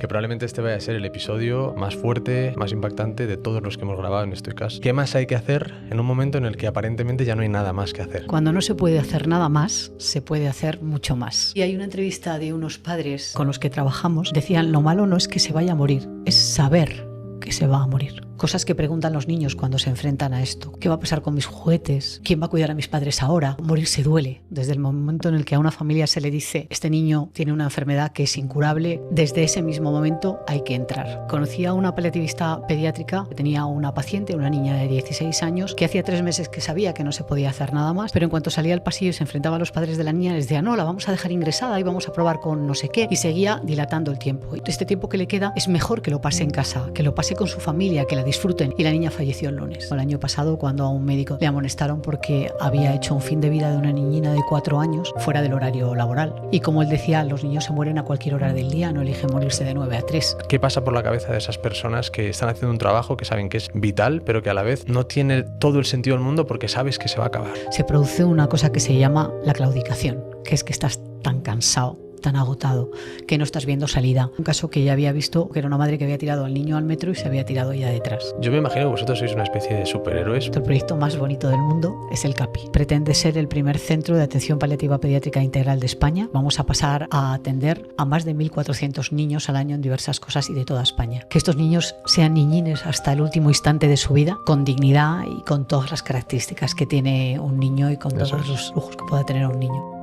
que probablemente este vaya a ser el episodio más fuerte, más impactante de todos los que hemos grabado en Stoicast. ¿Qué más hay que hacer en un momento en el que aparentemente ya no hay nada más que hacer? Cuando no se puede hacer nada más, se puede hacer mucho más. Y hay una entrevista de unos padres con los que trabajamos, decían, lo malo no es que se vaya a morir, es saber que se va a morir. Cosas que preguntan los niños cuando se enfrentan a esto. ¿Qué va a pasar con mis juguetes? ¿Quién va a cuidar a mis padres ahora? Morirse duele. Desde el momento en el que a una familia se le dice este niño tiene una enfermedad que es incurable, desde ese mismo momento hay que entrar. Conocí a una paliativista pediátrica que tenía una paciente, una niña de 16 años, que hacía 3 meses que sabía que no se podía hacer nada más, pero en cuanto salía al pasillo y se enfrentaba a los padres de la niña, les decía, no, la vamos a dejar ingresada y vamos a probar con no sé qué, y seguía dilatando el tiempo. Y este tiempo que le queda es mejor que lo pase en casa, que lo pase con su familia, que la disfruten. Y la niña falleció el lunes. El año pasado, cuando a un médico le amonestaron porque había hecho un fin de vida de una niñina de 4 años fuera del horario laboral. Y como él decía, los niños se mueren a cualquier hora del día, no eligen morirse de 9 a 3. ¿Qué pasa por la cabeza de esas personas que están haciendo un trabajo que saben que es vital, pero que a la vez no tiene todo el sentido del mundo porque sabes que se va a acabar? Se produce una cosa que se llama la claudicación, que es que estás tan cansado, tan agotado, que no estás viendo salida. Un caso que ya había visto, que era una madre que había tirado al niño al metro y se había tirado ella detrás. Yo me imagino que vosotros sois una especie de superhéroes. El proyecto más bonito del mundo es el CAPI. Pretende ser el primer centro de atención paliativa pediátrica integral de España. Vamos a pasar a atender a más de 1.400 niños al año en diversas cosas y de toda España. Que estos niños sean niñines hasta el último instante de su vida, con dignidad y con todas las características que tiene un niño y con todos los lujos que pueda tener un niño.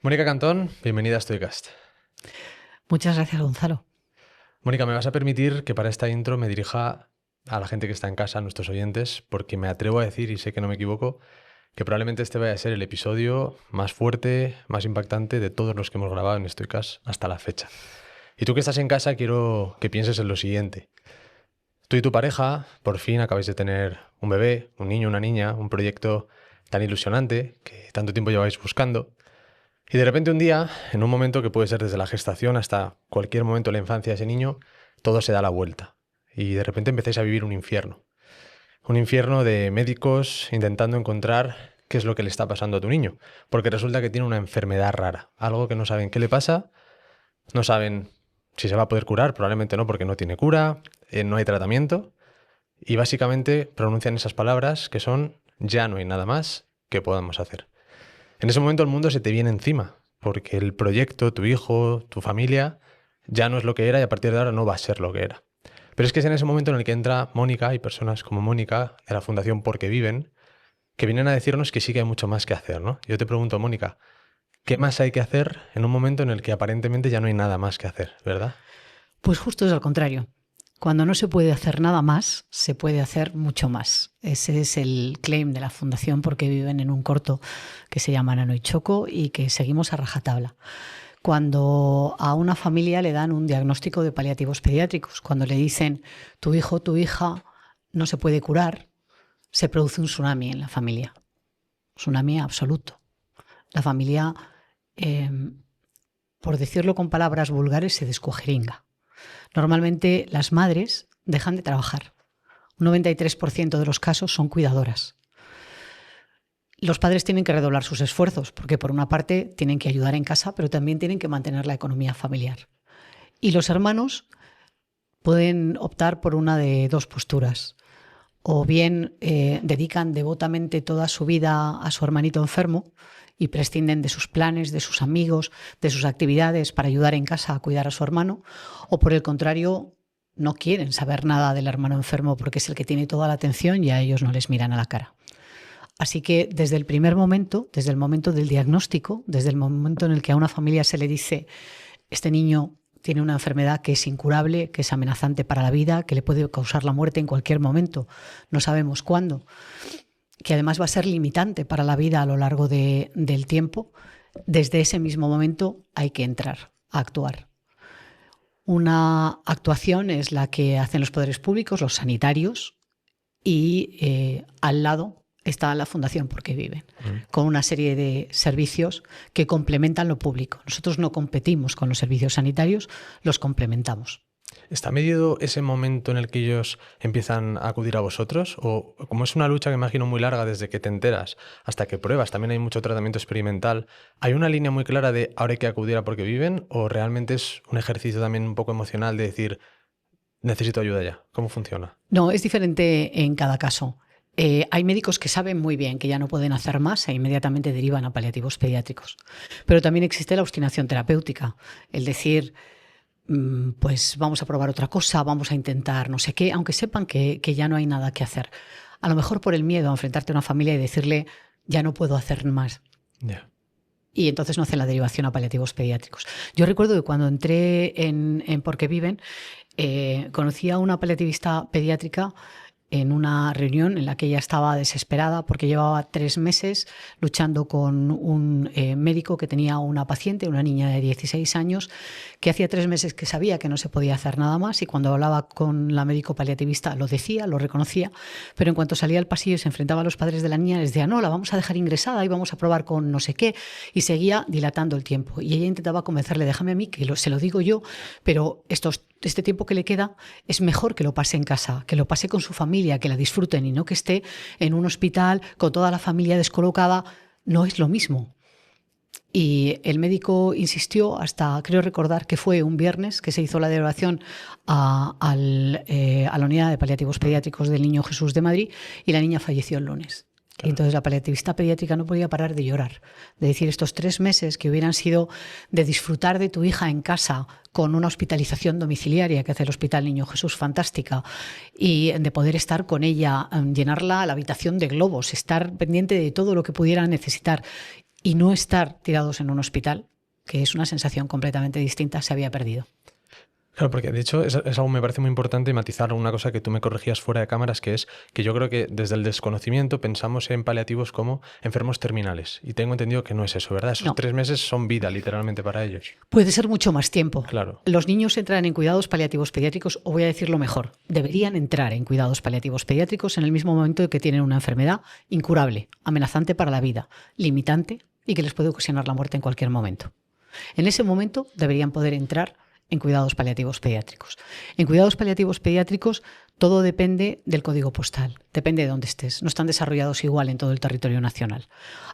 Mónica Cantón, bienvenida a Stoicast. Muchas gracias, Gonzalo. Mónica, me vas a permitir que para esta intro me dirija a la gente que está en casa, a nuestros oyentes, porque me atrevo a decir, y sé que no me equivoco, que probablemente este vaya a ser el episodio más fuerte, más impactante de todos los que hemos grabado en Stoicast hasta la fecha. Y tú que estás en casa, quiero que pienses en lo siguiente. Tú y tu pareja por fin acabáis de tener un bebé, un niño, una niña, un proyecto tan ilusionante que tanto tiempo lleváis buscando. Y de repente un día, en un momento que puede ser desde la gestación hasta cualquier momento de la infancia de ese niño, todo se da la vuelta. Y de repente empezáis a vivir un infierno. Un infierno de médicos intentando encontrar qué es lo que le está pasando a tu niño. Porque resulta que tiene una enfermedad rara. Algo que no saben qué le pasa, no saben si se va a poder curar, probablemente no porque no tiene cura, no hay tratamiento. Y básicamente pronuncian esas palabras que son ya no hay nada más que podamos hacer. En ese momento el mundo se te viene encima, porque el proyecto, tu hijo, tu familia, ya no es lo que era y a partir de ahora no va a ser lo que era. Pero es que es en ese momento en el que entra Mónica y personas como Mónica de la Fundación Porque Viven, que vienen a decirnos que sí que hay mucho más que hacer, ¿no? Yo te pregunto, Mónica, ¿qué más hay que hacer en un momento en el que aparentemente ya no hay nada más que hacer, verdad? Pues justo es al contrario. Cuando no se puede hacer nada más, se puede hacer mucho más. Ese es el claim de la Fundación Porque Viven en un corto que se llama Nano y Choco y que seguimos a rajatabla. Cuando a una familia le dan un diagnóstico de paliativos pediátricos, cuando le dicen tu hijo, tu hija no se puede curar, se produce un tsunami en la familia. Tsunami absoluto. La familia, por decirlo con palabras vulgares, se descuajeringa. Normalmente las madres dejan de trabajar. Un 93% de los casos son cuidadoras. Los padres tienen que redoblar sus esfuerzos porque por una parte tienen que ayudar en casa, pero también tienen que mantener la economía familiar. Y los hermanos pueden optar por una de dos posturas. O bien dedican devotamente toda su vida a su hermanito enfermo y prescinden de sus planes, de sus amigos, de sus actividades para ayudar en casa a cuidar a su hermano, o por el contrario, no quieren saber nada del hermano enfermo porque es el que tiene toda la atención y a ellos no les miran a la cara. Así que desde el primer momento, desde el momento del diagnóstico, desde el momento en el que a una familia se le dice este niño tiene una enfermedad que es incurable, que es amenazante para la vida, que le puede causar la muerte en cualquier momento, no sabemos cuándo, que además va a ser limitante para la vida a lo largo del tiempo, desde ese mismo momento hay que entrar a actuar. Una actuación es la que hacen los poderes públicos, los sanitarios, y al lado está la Fundación Porque Viven, con una serie de servicios que complementan lo público. Nosotros no competimos con los servicios sanitarios, los complementamos. ¿Está medido ese momento en el que ellos empiezan a acudir a vosotros? O como es una lucha que me imagino muy larga desde que te enteras hasta que pruebas, también hay mucho tratamiento experimental, ¿hay una línea muy clara de ahora hay que acudir a porque viven? ¿O realmente es un ejercicio también un poco emocional de decir necesito ayuda ya? ¿Cómo funciona? No, es diferente en cada caso. Hay médicos que saben muy bien que ya no pueden hacer más e inmediatamente derivan a paliativos pediátricos. Pero también existe la obstinación terapéutica, el decir, pues vamos a probar otra cosa, vamos a intentar no sé qué, aunque sepan que ya no hay nada que hacer. A lo mejor por el miedo a enfrentarte a una familia y decirle, ya no puedo hacer más. Ya. Y entonces no hacen la derivación a paliativos pediátricos. Yo recuerdo que cuando entré en Porque Viven, conocí a una paliativista pediátrica en una reunión en la que ella estaba desesperada porque llevaba 3 meses luchando con un médico que tenía una paciente, una niña de 16 años, que hacía 3 meses que sabía que no se podía hacer nada más, y cuando hablaba con la médico paliativista lo decía, lo reconocía, pero en cuanto salía al pasillo y se enfrentaba a los padres de la niña, les decía, no, la vamos a dejar ingresada y vamos a probar con no sé qué, y seguía dilatando el tiempo. Y ella intentaba convencerle, déjame a mí, que se lo digo yo, pero este tiempo que le queda es mejor que lo pase en casa, que lo pase con su familia, que la disfruten y no que esté en un hospital con toda la familia descolocada. No es lo mismo. Y el médico insistió hasta, creo recordar que fue un viernes que se hizo la derivación a la unidad de paliativos pediátricos del Niño Jesús de Madrid, y la niña falleció el lunes. Claro. Y entonces la paliativista pediátrica no podía parar de llorar, de decir, estos 3 meses que hubieran sido de disfrutar de tu hija en casa con una hospitalización domiciliaria que hace el Hospital Niño Jesús, fantástica, y de poder estar con ella, llenarla la habitación de globos, estar pendiente de todo lo que pudiera necesitar y no estar tirados en un hospital, que es una sensación completamente distinta, se había perdido. Claro, porque de hecho es algo que me parece muy importante matizar una cosa que tú me corregías fuera de cámaras, que es que yo creo que desde el desconocimiento pensamos en paliativos como enfermos terminales. Y tengo entendido que no es eso, ¿verdad? Esos 3 meses son vida literalmente para ellos. Puede ser mucho más tiempo. Claro. Los niños entran en cuidados paliativos pediátricos, o voy a decirlo mejor, deberían entrar en cuidados paliativos pediátricos en el mismo momento en que tienen una enfermedad incurable, amenazante para la vida, limitante y que les puede ocasionar la muerte en cualquier momento. En ese momento deberían poder entrar en cuidados paliativos pediátricos. En cuidados paliativos pediátricos todo depende del código postal, depende de dónde estés. No están desarrollados igual en todo el territorio nacional.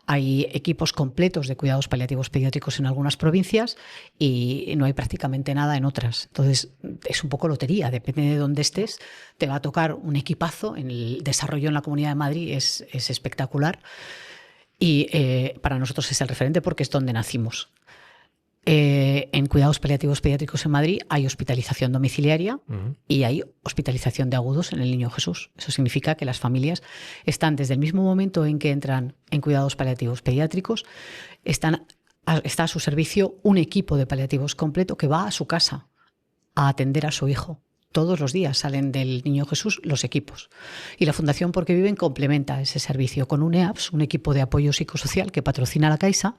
Hay equipos completos de cuidados paliativos pediátricos en algunas provincias y no hay prácticamente nada en otras. Entonces es un poco lotería, depende de dónde estés. Te va a tocar un equipazo. En el desarrollo en la Comunidad de Madrid es espectacular y para nosotros es el referente porque es donde nacimos. En cuidados paliativos pediátricos en Madrid hay hospitalización domiciliaria y hay hospitalización de agudos en el Niño Jesús. Eso significa que las familias están desde el mismo momento en que entran en cuidados paliativos pediátricos, está a su servicio un equipo de paliativos completo que va a su casa a atender a su hijo. Todos los días salen del Niño Jesús los equipos. Y la Fundación Porque Viven complementa ese servicio con un EAPS, un equipo de apoyo psicosocial que patrocina la Caixa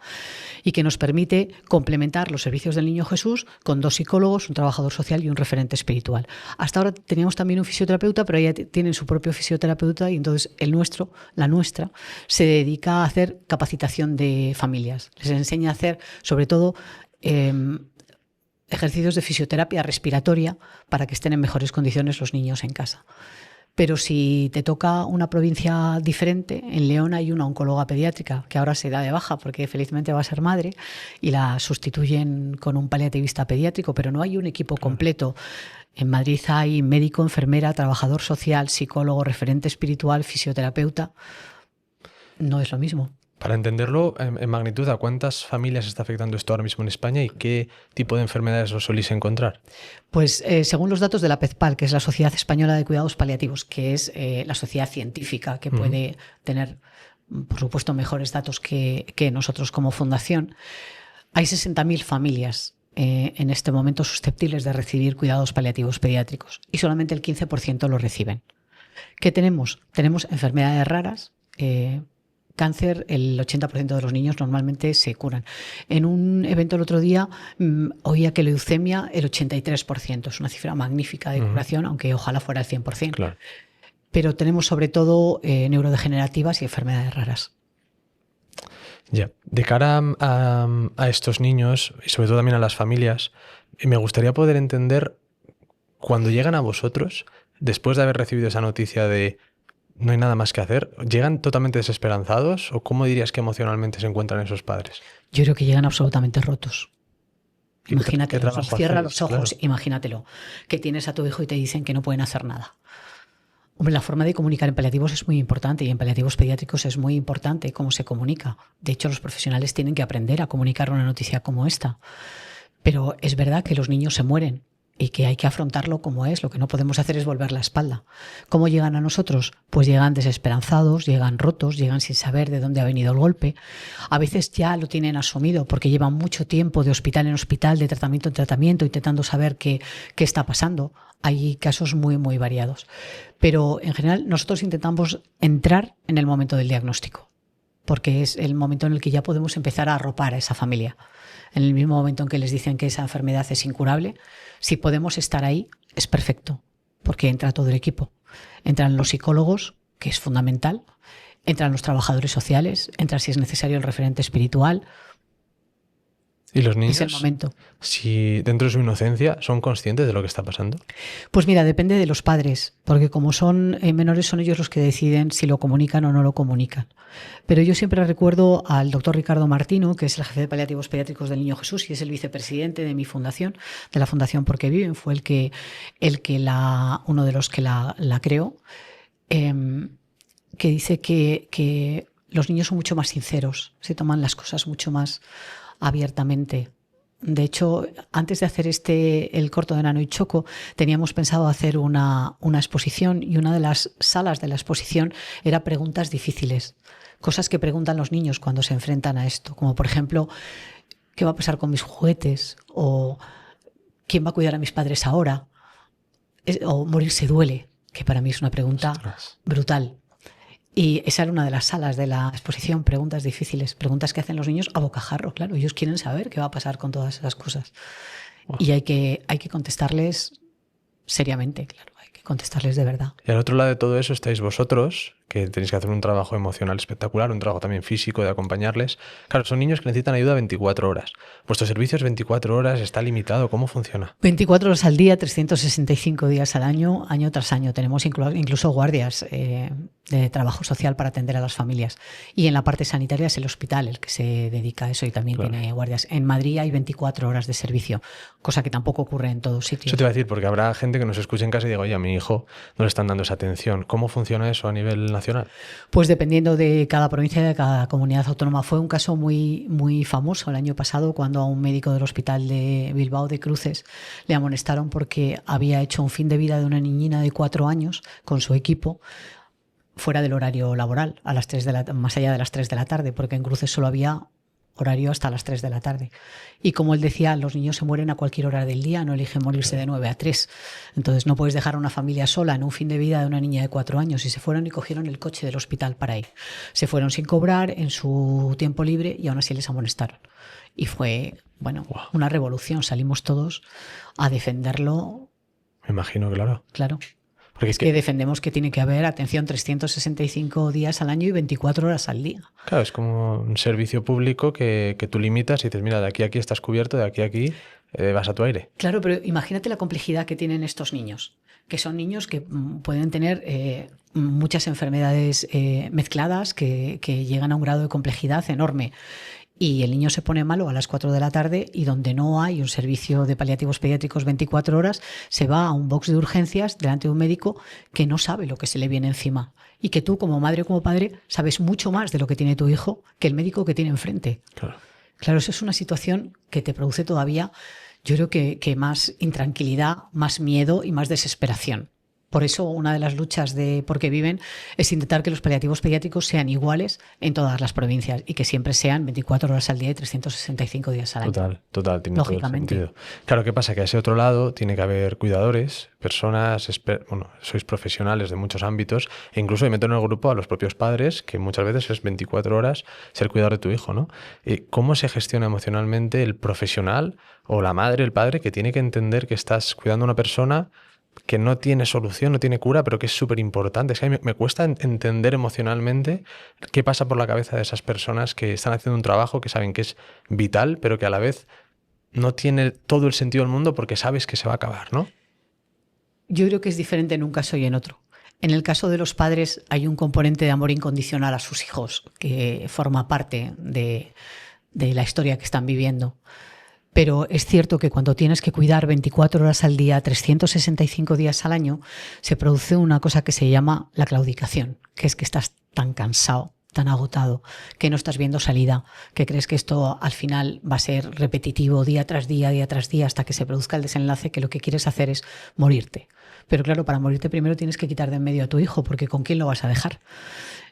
y que nos permite complementar los servicios del Niño Jesús con 2 psicólogos, un trabajador social y un referente espiritual. Hasta ahora teníamos también un fisioterapeuta, pero ya tienen su propio fisioterapeuta y entonces la nuestra, se dedica a hacer capacitación de familias. Les enseña a hacer, sobre todo, ejercicios de fisioterapia respiratoria para que estén en mejores condiciones los niños en casa. Pero si te toca una provincia diferente, en León hay una oncóloga pediátrica que ahora se da de baja porque felizmente va a ser madre y la sustituyen con un paliativista pediátrico, pero no hay un equipo completo. En Madrid hay médico, enfermera, trabajador social, psicólogo, referente espiritual, fisioterapeuta. No es lo mismo. Para entenderlo en magnitud, ¿a cuántas familias está afectando esto ahora mismo en España y qué tipo de enfermedades os solís encontrar? Pues según los datos de la PEZPAL, que es la Sociedad Española de Cuidados Paliativos, que es la sociedad científica que puede tener, por supuesto, mejores datos que nosotros como fundación, hay 60.000 familias en este momento susceptibles de recibir cuidados paliativos pediátricos y solamente el 15% lo reciben. ¿Qué tenemos? Tenemos enfermedades raras. Cáncer, el 80% de los niños normalmente se curan. En un evento el otro día oía que leucemia el 83%. Es una cifra magnífica de curación, aunque ojalá fuera el 100%. Claro. Pero tenemos sobre todo neurodegenerativas y enfermedades raras. Ya. De cara a estos niños y sobre todo también a las familias, me gustaría poder entender cuando llegan a vosotros, después de haber recibido esa noticia de no hay nada más que hacer, ¿llegan totalmente desesperanzados o cómo dirías que emocionalmente se encuentran esos padres? Yo creo que llegan absolutamente rotos. ¿Qué trabajo Cierra hacéis? los ojos, Claro. imagínatelo, que tienes a tu hijo y te dicen que no pueden hacer nada. Hombre, la forma de comunicar en paliativos es muy importante y en paliativos pediátricos es muy importante cómo se comunica. De hecho, los profesionales tienen que aprender a comunicar una noticia como esta. Pero es verdad que los niños se mueren y que hay que afrontarlo como es. Lo que no podemos hacer es volver la espalda. ¿Cómo llegan a nosotros? Pues llegan desesperanzados, llegan rotos, llegan sin saber de dónde ha venido el golpe. A veces ya lo tienen asumido porque llevan mucho tiempo de hospital en hospital, de tratamiento en tratamiento, intentando saber qué está pasando. Hay casos muy, muy variados. Pero en general nosotros intentamos entrar en el momento del diagnóstico, porque es el momento en el que ya podemos empezar a arropar a esa familia. En el mismo momento en que les dicen que esa enfermedad es incurable, si podemos estar ahí, es perfecto, porque entra todo el equipo. Entran los psicólogos, que es fundamental, entran los trabajadores sociales, entra si es necesario el referente espiritual. ¿Y los niños, es el momento, si dentro de su inocencia, son conscientes de lo que está pasando? Pues mira, depende de los padres, porque como son menores son ellos los que deciden si lo comunican o no lo comunican. Pero yo siempre recuerdo al doctor Ricardo Martino, que es el jefe de paliativos pediátricos del Niño Jesús y es el vicepresidente de mi fundación, de la Fundación Porque Viven, fue uno de los que la creó, que dice que los niños son mucho más sinceros, se toman las cosas mucho más abiertamente. De hecho, antes de hacer el corto de Nano y Choco, teníamos pensado hacer una exposición y una de las salas de la exposición era preguntas difíciles, cosas que preguntan los niños cuando se enfrentan a esto, como por ejemplo, ¿qué va a pasar con mis juguetes? O ¿quién va a cuidar a mis padres ahora? O morirse duele, que para mí es una pregunta brutal. Y esa era una de las salas de la exposición, preguntas difíciles, preguntas que hacen los niños a bocajarro, claro. Ellos quieren saber qué va a pasar con todas esas cosas. Wow. Y hay que contestarles seriamente, claro, hay que contestarles de verdad. Y al otro lado de todo eso estáis vosotros, que tenéis que hacer un trabajo emocional espectacular, un trabajo también físico de acompañarles. Claro, son niños que necesitan ayuda 24 horas. ¿Vuestro servicio es 24 horas? ¿Está limitado? ¿Cómo funciona? 24 horas al día, 365 días al año, año tras año. Tenemos incluso guardias de trabajo social para atender a las familias. Y en la parte sanitaria es el hospital el que se dedica a eso y también tiene guardias. En Madrid hay 24 horas de servicio, cosa que tampoco ocurre en todos sitios. Eso te iba a decir, porque habrá gente que nos escuche en casa y diga, oye, a mi hijo no le están dando esa atención. ¿Cómo funciona eso a nivel nacional? Pues dependiendo de cada provincia y de cada comunidad autónoma. Fue un caso muy, muy famoso el año pasado cuando a un médico del hospital de Bilbao de Cruces le amonestaron porque había hecho un fin de vida de una niñina de 4 años con su equipo fuera del horario laboral, a las 3 más allá de las 3 de la tarde, porque en Cruces solo había horario hasta las 3 de la tarde. Y como él decía, los niños se mueren a cualquier hora del día, no eligen morirse de 9 a 3. Entonces no puedes dejar a una familia sola en un fin de vida de una niña de 4 años. Y se fueron y cogieron el coche del hospital para ir. Se fueron sin cobrar, en su tiempo libre, y aún así les amonestaron. Y fue, bueno, una revolución. Salimos todos a defenderlo. Me imagino, claro. Claro. Porque es que defendemos que tiene que haber atención 365 días al año y 24 horas al día. Claro, es como un servicio público que tú limitas y dices, mira, de aquí a aquí estás cubierto, de aquí a aquí vas a tu aire. Claro, pero imagínate la complejidad que tienen estos niños, que son niños que pueden tener muchas enfermedades mezcladas que llegan a un grado de complejidad enorme. Y el niño se pone malo a las 4 de la tarde y donde no hay un servicio de paliativos pediátricos 24 horas, se va a un box de urgencias delante de un médico que no sabe lo que se le viene encima. Y que tú, como madre o como padre, sabes mucho más de lo que tiene tu hijo que el médico que tiene enfrente. Claro, eso es una situación que te produce todavía, yo creo que más intranquilidad, más miedo y más desesperación. Por eso una de las luchas de Porque Viven es intentar que los paliativos pediátricos sean iguales en todas las provincias y que siempre sean 24 horas al día y 365 días al año. Total, tiene lógicamente. todo el sentido. Claro, ¿qué pasa? Que a ese otro lado tiene que haber cuidadores, personas, sois profesionales de muchos ámbitos e incluso me meto en el grupo a los propios padres, que muchas veces es 24 horas ser cuidador de tu hijo, ¿no? ¿Cómo se gestiona emocionalmente el profesional o la madre, el padre, que tiene que entender que estás cuidando a una persona que no tiene solución, no tiene cura, pero que es súper importante? Es que a mí me cuesta entender emocionalmente qué pasa por la cabeza de esas personas que están haciendo un trabajo que saben que es vital, pero que a la vez no tiene todo el sentido del mundo porque sabes que se va a acabar, ¿no? Yo creo que es diferente en un caso y en otro. En el caso de los padres hay un componente de amor incondicional a sus hijos que forma parte de la historia que están viviendo. Pero es cierto que cuando tienes que cuidar 24 horas al día, 365 días al año, se produce una cosa que se llama la claudicación, que es que estás tan cansado, tan agotado, que no estás viendo salida, que crees que esto al final va a ser repetitivo día tras día, hasta que se produzca el desenlace, que lo que quieres hacer es morirte. Pero claro, para morirte primero tienes que quitar de en medio a tu hijo, porque ¿con quién lo vas a dejar?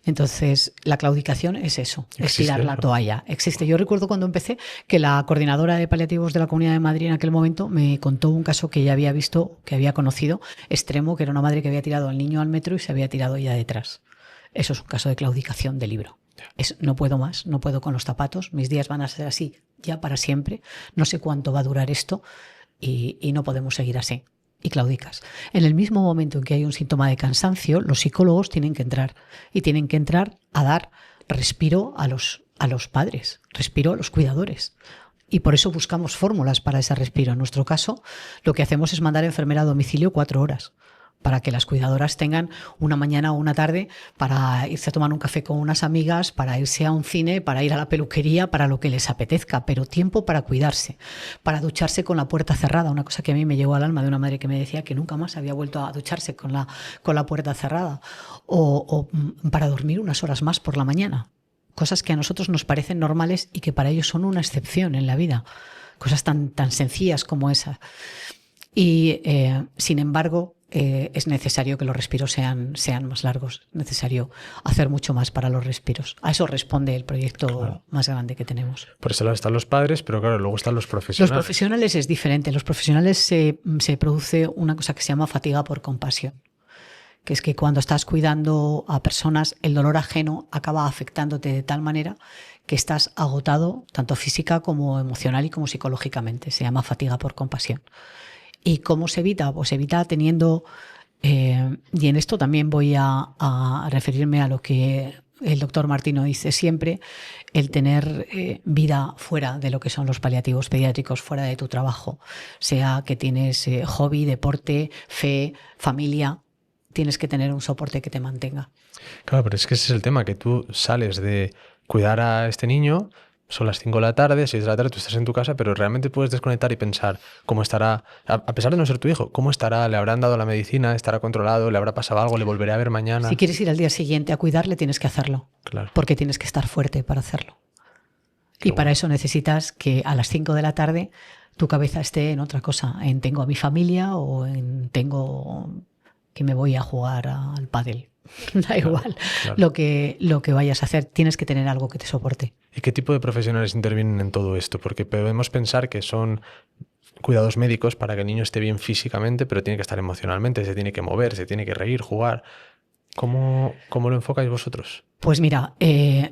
Entonces, la claudicación es eso, es tirar la toalla. Existe. Yo recuerdo cuando empecé que la coordinadora de paliativos de la Comunidad de Madrid en aquel momento me contó un caso que ella había visto, que había conocido, extremo, que era una madre que había tirado al niño al metro y se había tirado ella detrás. Eso es un caso de claudicación de libro. No puedo más, no puedo con los zapatos, mis días van a ser así ya para siempre, no sé cuánto va a durar esto y no podemos seguir así. Y claudicas. En el mismo momento en que hay un síntoma de cansancio, los psicólogos tienen que entrar y tienen que entrar a dar respiro a los padres, respiro a los cuidadores. Y por eso buscamos fórmulas para ese respiro. En nuestro caso, lo que hacemos es mandar a enfermera a domicilio 4 horas para que las cuidadoras tengan una mañana o una tarde para irse a tomar un café con unas amigas, para irse a un cine, para ir a la peluquería, para lo que les apetezca, pero tiempo para cuidarse, para ducharse con la puerta cerrada, una cosa que a mí me llegó al alma de una madre que me decía que nunca más había vuelto a ducharse con la puerta cerrada, o para dormir unas horas más por la mañana, cosas que a nosotros nos parecen normales y que para ellos son una excepción en la vida, cosas tan sencillas como esa. Y sin embargo, es necesario que los respiros sean más largos, es necesario hacer mucho más para los respiros. A eso responde el proyecto más grande que tenemos. Por eso están los padres, pero claro, luego están los profesionales. Los profesionales es diferente. Los profesionales se produce una cosa que se llama fatiga por compasión, que es que cuando estás cuidando a personas, el dolor ajeno acaba afectándote de tal manera que estás agotado, tanto física como emocional y como psicológicamente. Se llama fatiga por compasión. ¿Y cómo se evita? Pues se evita teniendo, y en esto también voy a referirme a lo que el doctor Martino dice siempre, el tener vida fuera de lo que son los paliativos pediátricos, fuera de tu trabajo, sea que tienes hobby, deporte, fe, familia, tienes que tener un soporte que te mantenga. Claro, pero es que ese es el tema, que tú sales de cuidar a este niño, son las 5 de la tarde, 6 de la tarde, tú estás en tu casa, pero realmente puedes desconectar y pensar cómo estará, a pesar de no ser tu hijo, cómo estará, le habrán dado la medicina, estará controlado, le habrá pasado algo, le volveré a ver mañana. Si quieres ir al día siguiente a cuidarle, tienes que hacerlo. Claro. Porque tienes que estar fuerte para hacerlo. Y para eso necesitas que a las 5 de la tarde tu cabeza esté en otra cosa, en tengo a mi familia o en tengo que me voy a jugar al pádel. Da igual. Claro. Lo que vayas a hacer, tienes que tener algo que te soporte. ¿Y qué tipo de profesionales intervienen en todo esto? Porque podemos pensar que son cuidados médicos para que el niño esté bien físicamente, pero tiene que estar emocionalmente, se tiene que mover, se tiene que reír, jugar. ¿Cómo lo enfocáis vosotros? Pues mira,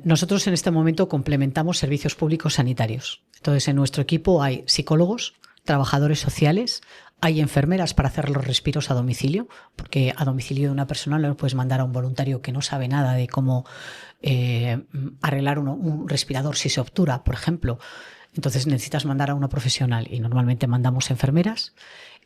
nosotros en este momento complementamos servicios públicos sanitarios. Entonces, en nuestro equipo hay psicólogos, trabajadores sociales, hay enfermeras para hacer los respiros a domicilio, porque a domicilio de una persona no le puedes mandar a un voluntario que no sabe nada de cómo arreglar un respirador si se obtura, por ejemplo. Entonces necesitas mandar a una profesional y normalmente mandamos enfermeras.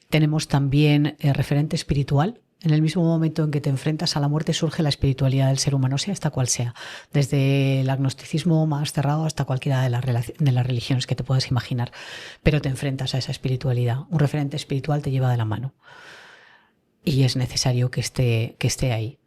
Tenemos también referente espiritual. En el mismo momento en que te enfrentas a la muerte surge la espiritualidad del ser humano, sea esta cual sea, desde el agnosticismo más cerrado hasta cualquiera de las religiones que te puedas imaginar, pero te enfrentas a esa espiritualidad. Un referente espiritual te lleva de la mano y es necesario que esté ahí.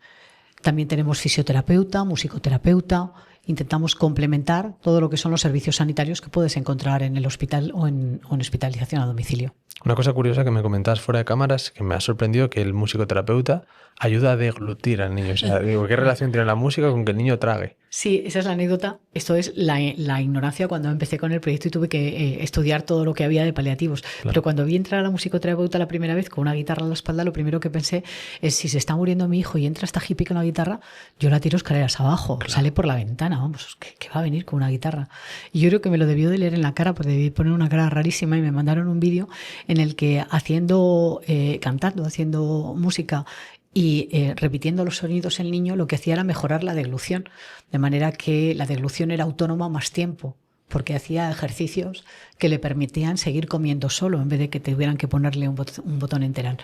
También tenemos fisioterapeuta, musicoterapeuta. Intentamos complementar todo lo que son los servicios sanitarios que puedes encontrar en el hospital o en hospitalización a domicilio. Una cosa curiosa que me comentabas fuera de cámaras, que me ha sorprendido, que el musicoterapeuta ayuda a deglutir al niño. O sea, digo, ¿qué relación tiene la música con que el niño trague? Sí, esa es la anécdota. Esto es la ignorancia cuando empecé con el proyecto y tuve que estudiar todo lo que había de paliativos. Claro. Pero cuando vi entrar a la musicoterapeuta la primera vez con una guitarra en la espalda, lo primero que pensé es, si se está muriendo mi hijo y entra esta hippie con la guitarra, yo la tiro escaleras abajo, claro. Sale por la ventana, vamos, ¿qué va a venir con una guitarra? Y yo creo que me lo debió de leer en la cara, porque debí poner una cara rarísima, y me mandaron un vídeo en el que cantando, haciendo música y repitiendo los sonidos el niño, lo que hacía era mejorar la deglución, de manera que la deglución era autónoma más tiempo, porque hacía ejercicios que le permitían seguir comiendo solo en vez de que tuvieran que ponerle un botón enteral.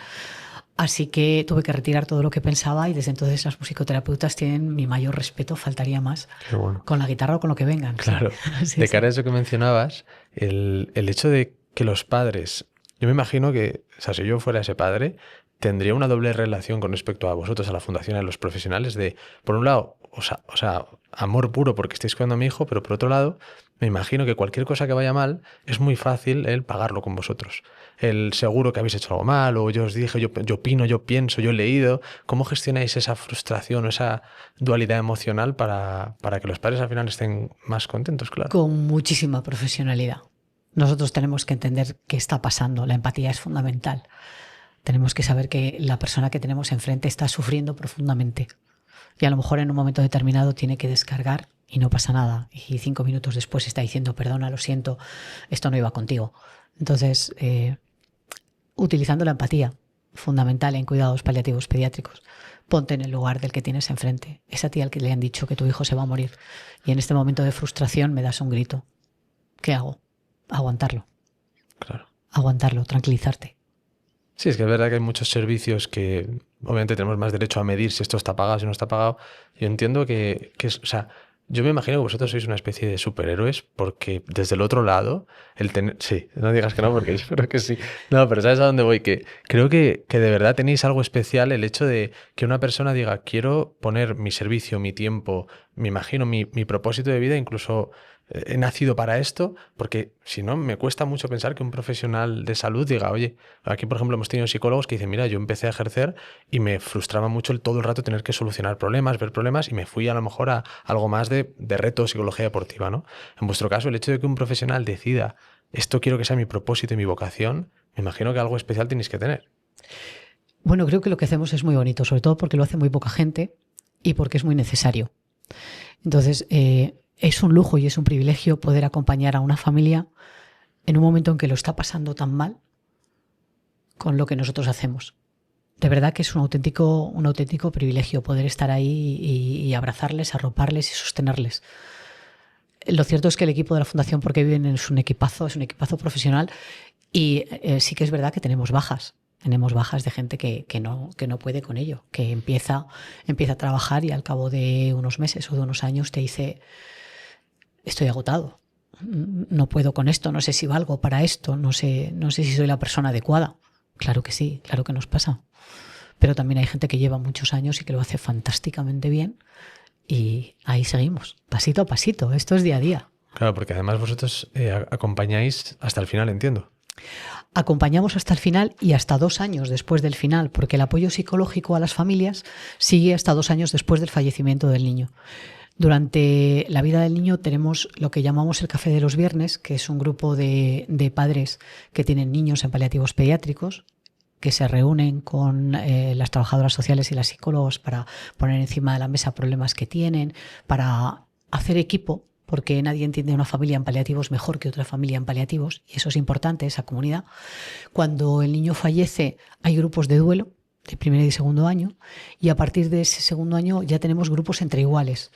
Así que tuve que retirar todo lo que pensaba y desde entonces las musicoterapeutas tienen mi mayor respeto, faltaría más. Qué bueno. Con la guitarra o con lo que vengan. Claro. Sí, De sí. cara a eso que mencionabas, el hecho de que los padres, yo me imagino que, o sea, si yo fuera ese padre, tendría una doble relación con respecto a vosotros, a la fundación, a los profesionales, de, por un lado, o sea, amor puro porque estáis cuidando a mi hijo, pero por otro lado, me imagino que cualquier cosa que vaya mal es muy fácil el pagarlo con vosotros. El seguro que habéis hecho algo mal, o yo os dije, yo opino, yo pienso, yo he leído. ¿Cómo gestionáis esa frustración o esa dualidad emocional para que los padres al final estén más contentos, claro? Con muchísima profesionalidad. Nosotros tenemos que entender qué está pasando. La empatía es fundamental. Tenemos que saber que la persona que tenemos enfrente está sufriendo profundamente. Y a lo mejor en un momento determinado tiene que descargar y no pasa nada. Y 5 minutos después está diciendo, perdona, lo siento, esto no iba contigo. Entonces, utilizando la empatía, fundamental en cuidados paliativos pediátricos, ponte en el lugar del que tienes enfrente. Es a ti al que le han dicho que tu hijo se va a morir. Y en este momento de frustración me das un grito. ¿Qué hago? Aguantarlo. Claro. Aguantarlo, tranquilizarte. Sí, es que es verdad que hay muchos servicios que obviamente tenemos más derecho a medir si esto está pagado, si no está pagado. Yo entiendo que es, o sea, yo me imagino que vosotros sois una especie de superhéroes porque desde el otro lado, el tener, sí, no digas que no porque yo espero que sí. No, pero ¿sabes a dónde voy? Que creo que de verdad tenéis algo especial el hecho de que una persona diga, quiero poner mi servicio, mi tiempo, me imagino mi propósito de vida, incluso he nacido para esto, porque si no, me cuesta mucho pensar que un profesional de salud diga, oye, aquí por ejemplo hemos tenido psicólogos que dicen, mira, yo empecé a ejercer y me frustraba mucho el todo el rato tener que solucionar problemas, ver problemas y me fui a lo mejor a algo más de reto, psicología deportiva, ¿no? En vuestro caso, el hecho de que un profesional decida, esto quiero que sea mi propósito y mi vocación, me imagino que algo especial tenéis que tener. Bueno, creo que lo que hacemos es muy bonito, sobre todo porque lo hace muy poca gente y porque es muy necesario. Entonces, es un lujo y es un privilegio poder acompañar a una familia en un momento en que lo está pasando tan mal con lo que nosotros hacemos. De verdad que es un auténtico privilegio poder estar ahí y abrazarles, arroparles y sostenerles. Lo cierto es que el equipo de la Fundación Porque Viven es un equipazo profesional y sí que es verdad que tenemos bajas. Tenemos bajas de gente que no puede con ello, que empieza a trabajar y al cabo de unos meses o de unos años te dice, estoy agotado, no puedo con esto, no sé si valgo para esto, no sé si soy la persona adecuada. Claro que sí, claro que nos pasa. Pero también hay gente que lleva muchos años y que lo hace fantásticamente bien y ahí seguimos, pasito a pasito, esto es día a día. Claro, porque además vosotros acompañáis hasta el final, entiendo. Acompañamos hasta el final y hasta 2 años después del final, porque el apoyo psicológico a las familias sigue hasta 2 años después del fallecimiento del niño. Durante la vida del niño tenemos lo que llamamos el Café de los Viernes, que es un grupo de padres que tienen niños en paliativos pediátricos, que se reúnen con las trabajadoras sociales y las psicólogos para poner encima de la mesa problemas que tienen, para hacer equipo, porque nadie entiende una familia en paliativos mejor que otra familia en paliativos, y eso es importante, esa comunidad. Cuando el niño fallece hay grupos de duelo, de primer y segundo año, y a partir de ese segundo año ya tenemos grupos entre iguales.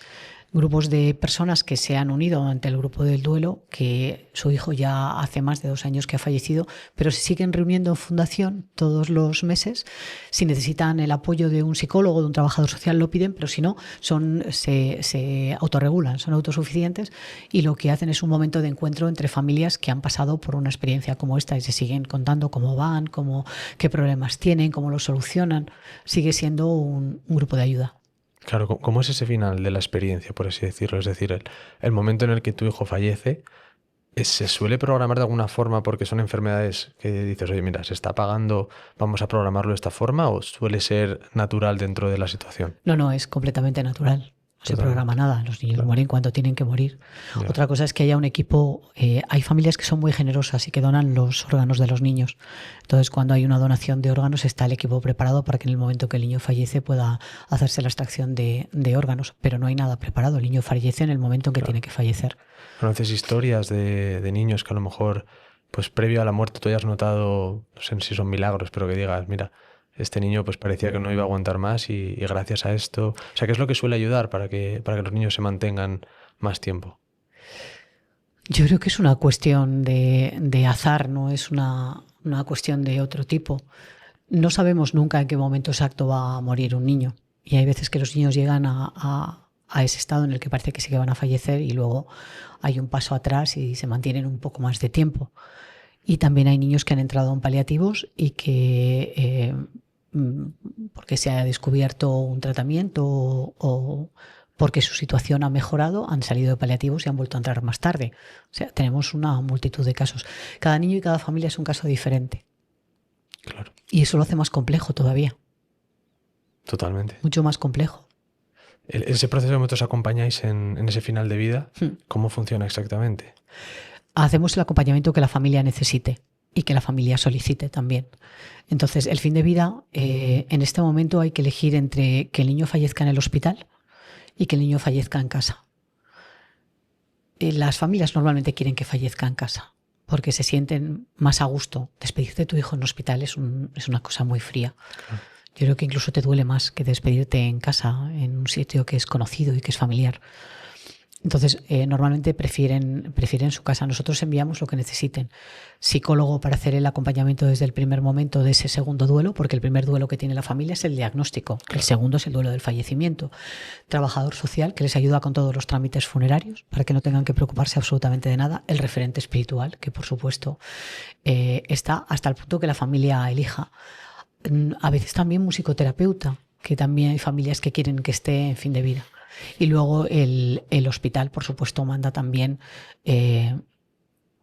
Grupos de personas que se han unido ante el grupo del duelo, que su hijo ya hace más de 2 años que ha fallecido, pero se siguen reuniendo en fundación todos los meses. Si necesitan el apoyo de un psicólogo, de un trabajador social, lo piden, pero si no, se autorregulan, son autosuficientes y lo que hacen es un momento de encuentro entre familias que han pasado por una experiencia como esta y se siguen contando cómo van, qué problemas tienen, cómo los solucionan. Sigue siendo un grupo de ayuda. Claro, ¿cómo es ese final de la experiencia, por así decirlo? Es decir, el momento en el que tu hijo fallece, ¿se suele programar de alguna forma porque son enfermedades que dices, oye, mira, se está pagando, vamos a programarlo de esta forma, o suele ser natural dentro de la situación? No, es completamente natural. No se programa nada. Los niños mueren cuando tienen que morir. Ya. Otra cosa es que haya un equipo. Hay familias que son muy generosas y que donan los órganos de los niños. Entonces, cuando hay una donación de órganos, está el equipo preparado para que en el momento que el niño fallece pueda hacerse la extracción de órganos. Pero no hay nada preparado. El niño fallece en el momento en que tiene que fallecer. ¿Conoces historias de niños que a lo mejor, pues previo a la muerte, tú hayas notado, no sé si son milagros, pero que digas, mira, este niño pues parecía que no iba a aguantar más y gracias a esto... O sea, ¿qué es lo que suele ayudar para que los niños se mantengan más tiempo? Yo creo que es una cuestión de azar, no es una cuestión de otro tipo. No sabemos nunca en qué momento exacto va a morir un niño. Y hay veces que los niños llegan a ese estado en el que parece que sí que van a fallecer y luego hay un paso atrás y se mantienen un poco más de tiempo. Y también hay niños que han entrado en paliativos y que, porque se ha descubierto un tratamiento o porque su situación ha mejorado, han salido de paliativos y han vuelto a entrar más tarde. O sea, tenemos una multitud de casos. Cada niño y cada familia es un caso diferente. Claro. Y eso lo hace más complejo todavía. Totalmente. Mucho más complejo. Ese proceso que vosotros acompañáis en ese final de vida, ¿cómo funciona exactamente? Hacemos el acompañamiento que la familia necesite y que la familia solicite también. Entonces, el fin de vida, en este momento hay que elegir entre que el niño fallezca en el hospital y que el niño fallezca en casa. Las familias normalmente quieren que fallezca en casa porque se sienten más a gusto. Despedirte de tu hijo en un hospital es una cosa muy fría. Claro. Yo creo que incluso te duele más que despedirte en casa, en un sitio que es conocido y que es familiar. Entonces, normalmente prefieren su casa. Nosotros enviamos lo que necesiten. Psicólogo para hacer el acompañamiento desde el primer momento de ese segundo duelo, porque el primer duelo que tiene la familia es el diagnóstico. Claro. El segundo es el duelo del fallecimiento. Trabajador social que les ayuda con todos los trámites funerarios para que no tengan que preocuparse absolutamente de nada. El referente espiritual, que por supuesto está hasta el punto que la familia elija. A veces también musicoterapeuta, que también hay familias que quieren que esté en fin de vida. Y luego el hospital, por supuesto, manda también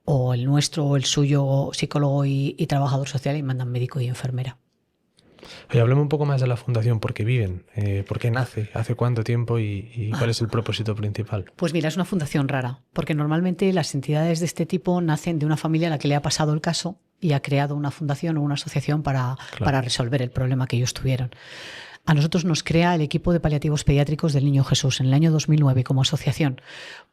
o el nuestro o el suyo, psicólogo y trabajador social, y mandan médico y enfermera. Oye, hablemos un poco más de la fundación. ¿Por qué viven? ¿Por qué nace? ¿Hace cuánto tiempo? ¿Y cuál es el propósito principal? Pues mira, es una fundación rara, porque normalmente las entidades de este tipo nacen de una familia a la que le ha pasado el caso y ha creado una fundación o una asociación para resolver el problema que ellos tuvieron. A nosotros nos crea el equipo de paliativos pediátricos del Niño Jesús en el año 2009 como asociación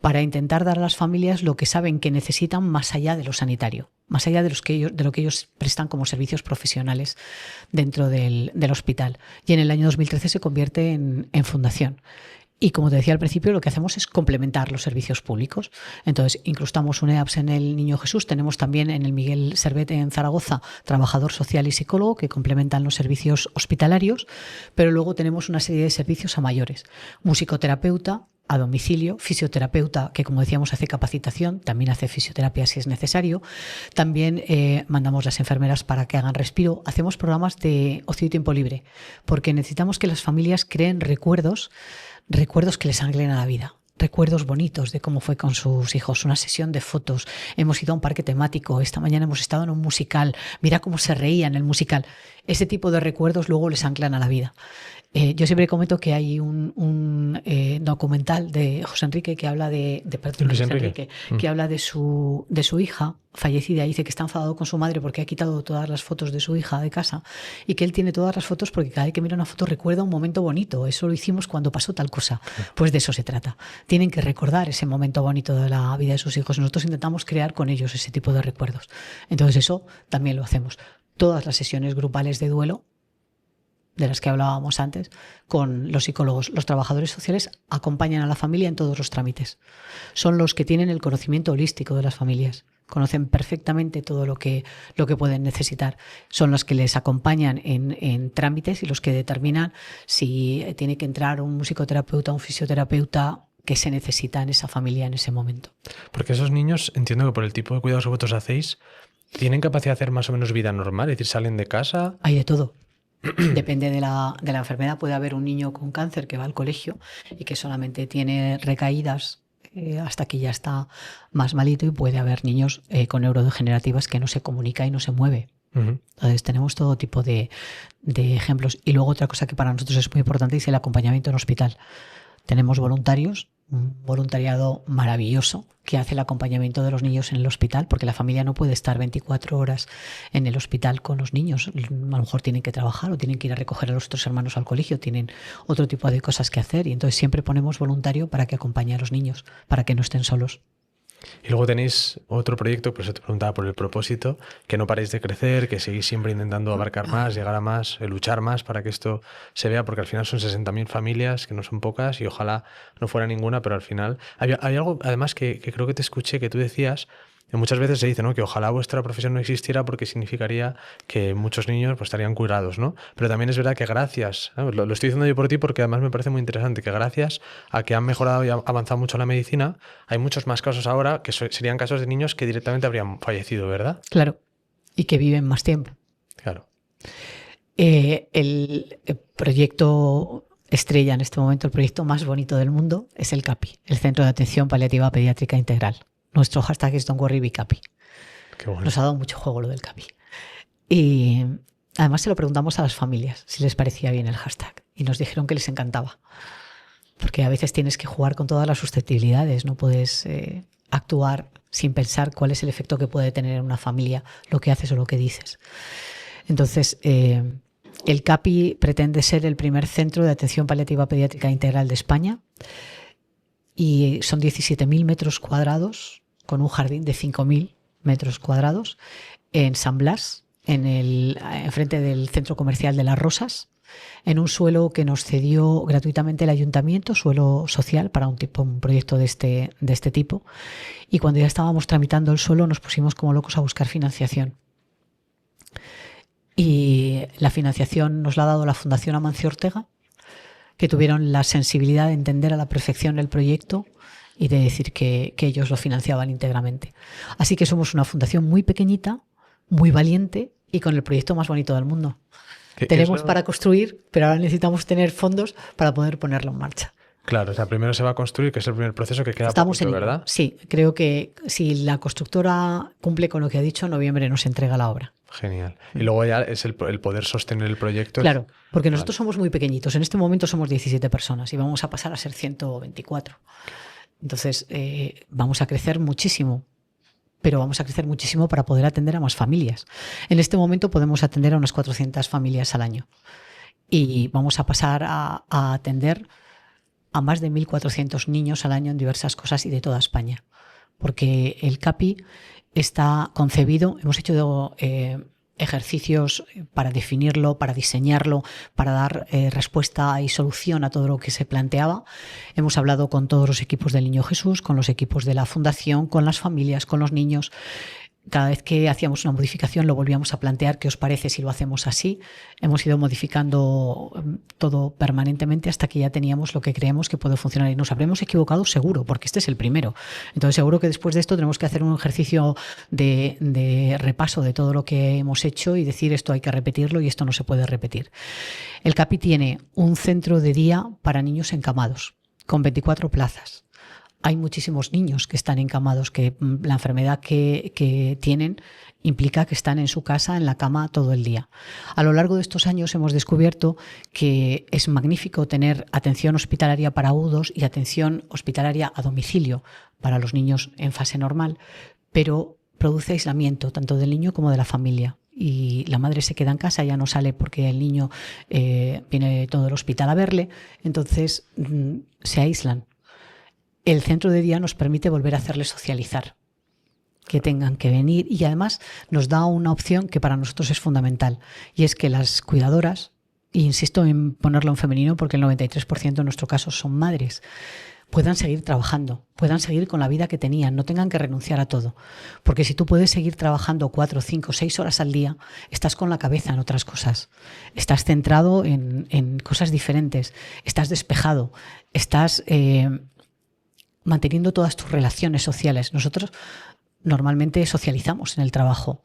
para intentar dar a las familias lo que saben que necesitan más allá de lo sanitario, más allá de lo que ellos prestan como servicios profesionales dentro del hospital. Y en el año 2013 se convierte en fundación. Y como te decía al principio, lo que hacemos es complementar los servicios públicos. Entonces, incrustamos un EAPS en el Niño Jesús, tenemos también en el Miguel Servet en Zaragoza trabajador social y psicólogo que complementan los servicios hospitalarios, pero luego tenemos una serie de servicios a mayores. Musicoterapeuta a domicilio, fisioterapeuta que, como decíamos, hace capacitación, también hace fisioterapia si es necesario. También mandamos las enfermeras para que hagan respiro. Hacemos programas de ocio y tiempo libre, porque necesitamos que las familias creen recuerdos que les anclen a la vida. Recuerdos bonitos de cómo fue con sus hijos, una sesión de fotos, hemos ido a un parque temático, esta mañana hemos estado en un musical, mira cómo se reía en el musical. Ese tipo de recuerdos luego les anclan a la vida. Yo siempre comento que hay un documental de José Enrique que habla que habla de su hija fallecida, y dice que está enfadado con su madre porque ha quitado todas las fotos de su hija de casa y que él tiene todas las fotos porque cada vez que mira una foto recuerda un momento bonito. Eso lo hicimos cuando pasó tal cosa. Pues de eso se trata. Tienen que recordar ese momento bonito de la vida de sus hijos. Nosotros intentamos crear con ellos ese tipo de recuerdos. Entonces eso también lo hacemos. Todas las sesiones grupales de duelo de las que hablábamos antes, con los psicólogos, los trabajadores sociales acompañan a la familia en todos los trámites. Son los que tienen el conocimiento holístico de las familias, conocen perfectamente todo lo que pueden necesitar. Son los que les acompañan en trámites y los que determinan si tiene que entrar un musicoterapeuta, un fisioterapeuta, que se necesita en esa familia en ese momento. Porque esos niños, entiendo que por el tipo de cuidados que vosotros hacéis, ¿tienen capacidad de hacer más o menos vida normal? Es decir, ¿salen de casa? Hay de todo. Depende de la enfermedad. Puede haber un niño con cáncer que va al colegio y que solamente tiene recaídas hasta que ya está más malito, y puede haber niños con neurodegenerativas que no se comunica y no se mueve. Entonces tenemos todo tipo de ejemplos. Y luego otra cosa que para nosotros es muy importante es el acompañamiento en hospital. Tenemos voluntarios, un voluntariado maravilloso que hace el acompañamiento de los niños en el hospital, porque la familia no puede estar 24 horas en el hospital con los niños. A lo mejor tienen que trabajar o tienen que ir a recoger a los otros hermanos al colegio, tienen otro tipo de cosas que hacer, y entonces siempre ponemos voluntario para que acompañe a los niños, para que no estén solos. Y luego tenéis otro proyecto, por eso te preguntaba por el propósito, que no paréis de crecer, que seguís siempre intentando abarcar más, llegar a más, luchar más para que esto se vea, porque al final son 60.000 familias, que no son pocas, y ojalá no fuera ninguna, pero al final... Hay algo, además, que creo que te escuché, que tú decías Y muchas veces se dice, ¿no?, que ojalá vuestra profesión no existiera porque significaría que muchos niños pues, estarían curados, ¿no? Pero también es verdad que gracias, ¿no?, lo estoy diciendo yo por ti porque además me parece muy interesante, que gracias a que han mejorado y ha avanzado mucho la medicina, hay muchos más casos ahora que serían casos de niños que directamente habrían fallecido, ¿verdad? Claro, y que viven más tiempo. Claro. El proyecto estrella en este momento, el proyecto más bonito del mundo, es el CAPI, el Centro de Atención Paliativa Pediátrica Integral. Nuestro hashtag es Don't Worry Be CAPI. Qué bueno. Nos ha dado mucho juego lo del CAPI. Y además se lo preguntamos a las familias si les parecía bien el hashtag. Y nos dijeron que les encantaba. Porque a veces tienes que jugar con todas las susceptibilidades. No puedes actuar sin pensar cuál es el efecto que puede tener en una familia lo que haces o lo que dices. Entonces, el CAPI pretende ser el primer centro de atención paliativa pediátrica integral de España. Y son 17.000 metros cuadrados con un jardín de 5.000 metros cuadrados en San Blas, enfrente del centro comercial de Las Rosas, en un suelo que nos cedió gratuitamente el ayuntamiento, suelo social para un proyecto de este tipo. Y cuando ya estábamos tramitando el suelo nos pusimos como locos a buscar financiación. Y la financiación nos la ha dado la Fundación Amancio Ortega, que tuvieron la sensibilidad de entender a la perfección el proyecto y de decir que ellos lo financiaban íntegramente. Así que somos una fundación muy pequeñita, muy valiente y con el proyecto más bonito del mundo. Tenemos para construir, pero ahora necesitamos tener fondos para poder ponerlo en marcha. Claro, o sea, primero se va a construir, que es el primer proceso que queda Estamos poquito, en ello, ¿verdad? Sí, creo que si la constructora cumple con lo que ha dicho, en noviembre nos entrega la obra. Genial. Y luego ya es el poder sostener el proyecto. Claro, porque nosotros somos muy pequeñitos. En este momento somos 17 personas y vamos a pasar a ser 124. Entonces, vamos a crecer muchísimo, pero vamos a crecer muchísimo para poder atender a más familias. En este momento podemos atender a unas 400 familias al año y vamos a pasar a atender a más de 1.400 niños al año en diversas cosas y de toda España. Porque el CAPI está concebido, hemos hecho ejercicios para definirlo, para diseñarlo, para dar respuesta y solución a todo lo que se planteaba. Hemos hablado con todos los equipos del Niño Jesús, con los equipos de la Fundación, con las familias, con los niños. Cada vez que hacíamos una modificación lo volvíamos a plantear, ¿qué os parece si lo hacemos así? Hemos ido modificando todo permanentemente hasta que ya teníamos lo que creemos que puede funcionar y nos habremos equivocado seguro, porque este es el primero. Entonces seguro que después de esto tenemos que hacer un ejercicio de repaso de todo lo que hemos hecho y decir esto hay que repetirlo y esto no se puede repetir. El CAPI tiene un centro de día para niños encamados con 24 plazas. Hay muchísimos niños que están encamados, que la enfermedad que tienen implica que están en su casa, en la cama, todo el día. A lo largo de estos años hemos descubierto que es magnífico tener atención hospitalaria para agudos y atención hospitalaria a domicilio para los niños en fase normal, pero produce aislamiento tanto del niño como de la familia. Y la madre se queda en casa, ya no sale porque el niño viene todo el hospital a verle, entonces se aíslan. El centro de día nos permite volver a hacerles socializar, que tengan que venir y además nos da una opción que para nosotros es fundamental y es que las cuidadoras, e insisto en ponerlo en femenino porque el 93% en nuestro caso son madres, puedan seguir trabajando, puedan seguir con la vida que tenían, no tengan que renunciar a todo. Porque si tú puedes seguir trabajando 4, 5, 6 horas al día, estás con la cabeza en otras cosas, estás centrado en cosas diferentes, estás despejado, estás manteniendo todas tus relaciones sociales. Nosotros normalmente socializamos en el trabajo.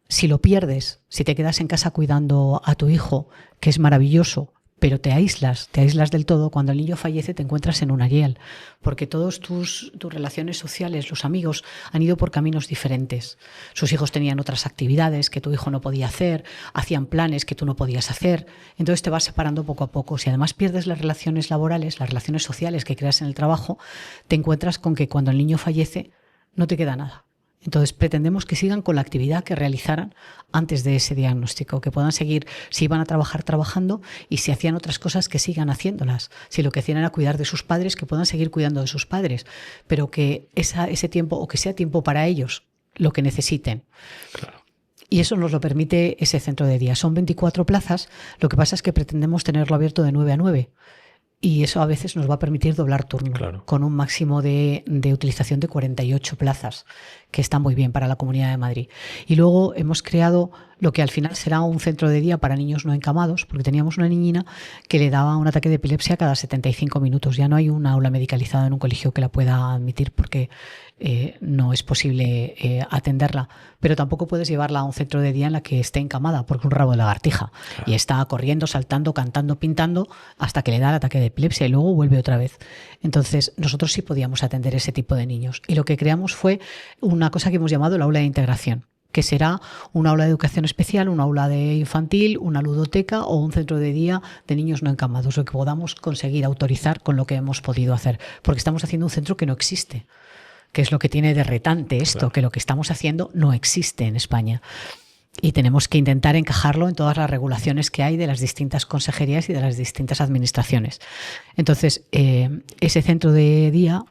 Si lo pierdes, si te quedas en casa cuidando a tu hijo, que es maravilloso, pero te aíslas del todo, cuando el niño fallece te encuentras en un ariel, porque todas tus relaciones sociales, los amigos, han ido por caminos diferentes. Sus hijos tenían otras actividades que tu hijo no podía hacer, hacían planes que tú no podías hacer, entonces te vas separando poco a poco. Si además pierdes las relaciones laborales, las relaciones sociales que creas en el trabajo, te encuentras con que cuando el niño fallece no te queda nada. Entonces pretendemos que sigan con la actividad que realizaran antes de ese diagnóstico, que puedan seguir, si iban a trabajar, trabajando, y si hacían otras cosas, que sigan haciéndolas. Si lo que hacían era cuidar de sus padres, que puedan seguir cuidando de sus padres, pero que ese tiempo, o que sea tiempo para ellos, lo que necesiten. Claro. Y eso nos lo permite ese centro de día. Son 24 plazas, lo que pasa es que pretendemos tenerlo abierto de 9 a 9. y eso a veces nos va a permitir doblar turno, Claro. con un máximo de utilización de 48 plazas, que está muy bien para la Comunidad de Madrid. Y luego hemos creado lo que al final será un centro de día para niños no encamados, porque teníamos una niñina que le daba un ataque de epilepsia cada 75 minutos. Ya no hay un aula medicalizada en un colegio que la pueda admitir porque no es posible atenderla, pero tampoco puedes llevarla a un centro de día en la que esté encamada, porque un rabo de lagartija, Claro. y está corriendo, saltando, cantando, pintando hasta que le da el ataque de epilepsia y luego vuelve otra vez. Entonces nosotros sí podíamos atender ese tipo de niños, y lo que creamos fue una cosa que hemos llamado el aula de integración, que será un aula de educación especial, un aula de infantil, una ludoteca o un centro de día de niños no encamados, lo que podamos conseguir autorizar con lo que hemos podido hacer, porque estamos haciendo un centro que no existe, que es lo que tiene de retante esto, Claro. que lo que estamos haciendo no existe en España. Y tenemos que intentar encajarlo en todas las regulaciones que hay de las distintas consejerías y de las distintas administraciones. Entonces, ese centro de día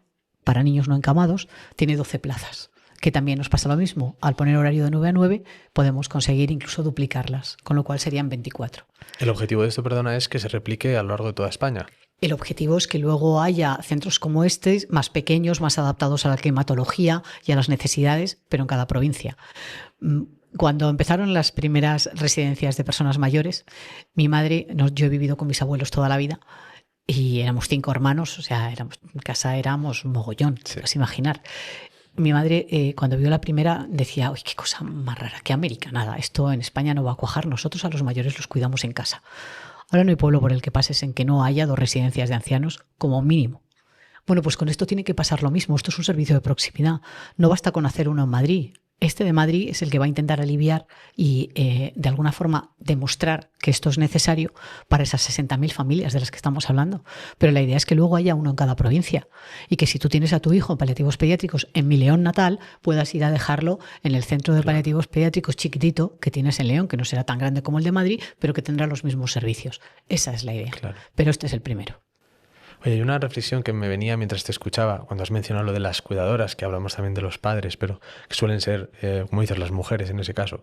para niños no encamados tiene 12 plazas, que también nos pasa lo mismo. Al poner horario de 9 a 9 podemos conseguir incluso duplicarlas, con lo cual serían 24. El objetivo de esto, perdona, es que se replique a lo largo de toda España. El objetivo es que luego haya centros como este, más pequeños, más adaptados a la climatología y a las necesidades, pero en cada provincia. Cuando empezaron las primeras residencias de personas mayores, mi madre, yo he vivido con mis abuelos toda la vida y éramos 5 hermanos, o sea, en casa éramos un mogollón, Sí. te puedes imaginar. Mi madre, cuando vio la primera, decía, uy, qué cosa más rara, qué americanada, esto en España no va a cuajar, nosotros a los mayores los cuidamos en casa. Ahora no hay pueblo por el que pases en que no haya 2 residencias de ancianos como mínimo. Bueno, pues con esto tiene que pasar lo mismo. Esto es un servicio de proximidad. No basta con hacer uno en Madrid. Este de Madrid es el que va a intentar aliviar y de alguna forma demostrar que esto es necesario para esas 60.000 familias de las que estamos hablando. Pero la idea es que luego haya uno en cada provincia y que si tú tienes a tu hijo en paliativos pediátricos en mi León natal, puedas ir a dejarlo en el centro de paliativos pediátricos chiquitito que tienes en León, que no será tan grande como el de Madrid, pero que tendrá los mismos servicios. Esa es la idea. Claro. Pero este es el primero. Oye, hay una reflexión que me venía mientras te escuchaba, cuando has mencionado lo de las cuidadoras, que hablamos también de los padres, pero que suelen ser, como dices, las mujeres en ese caso.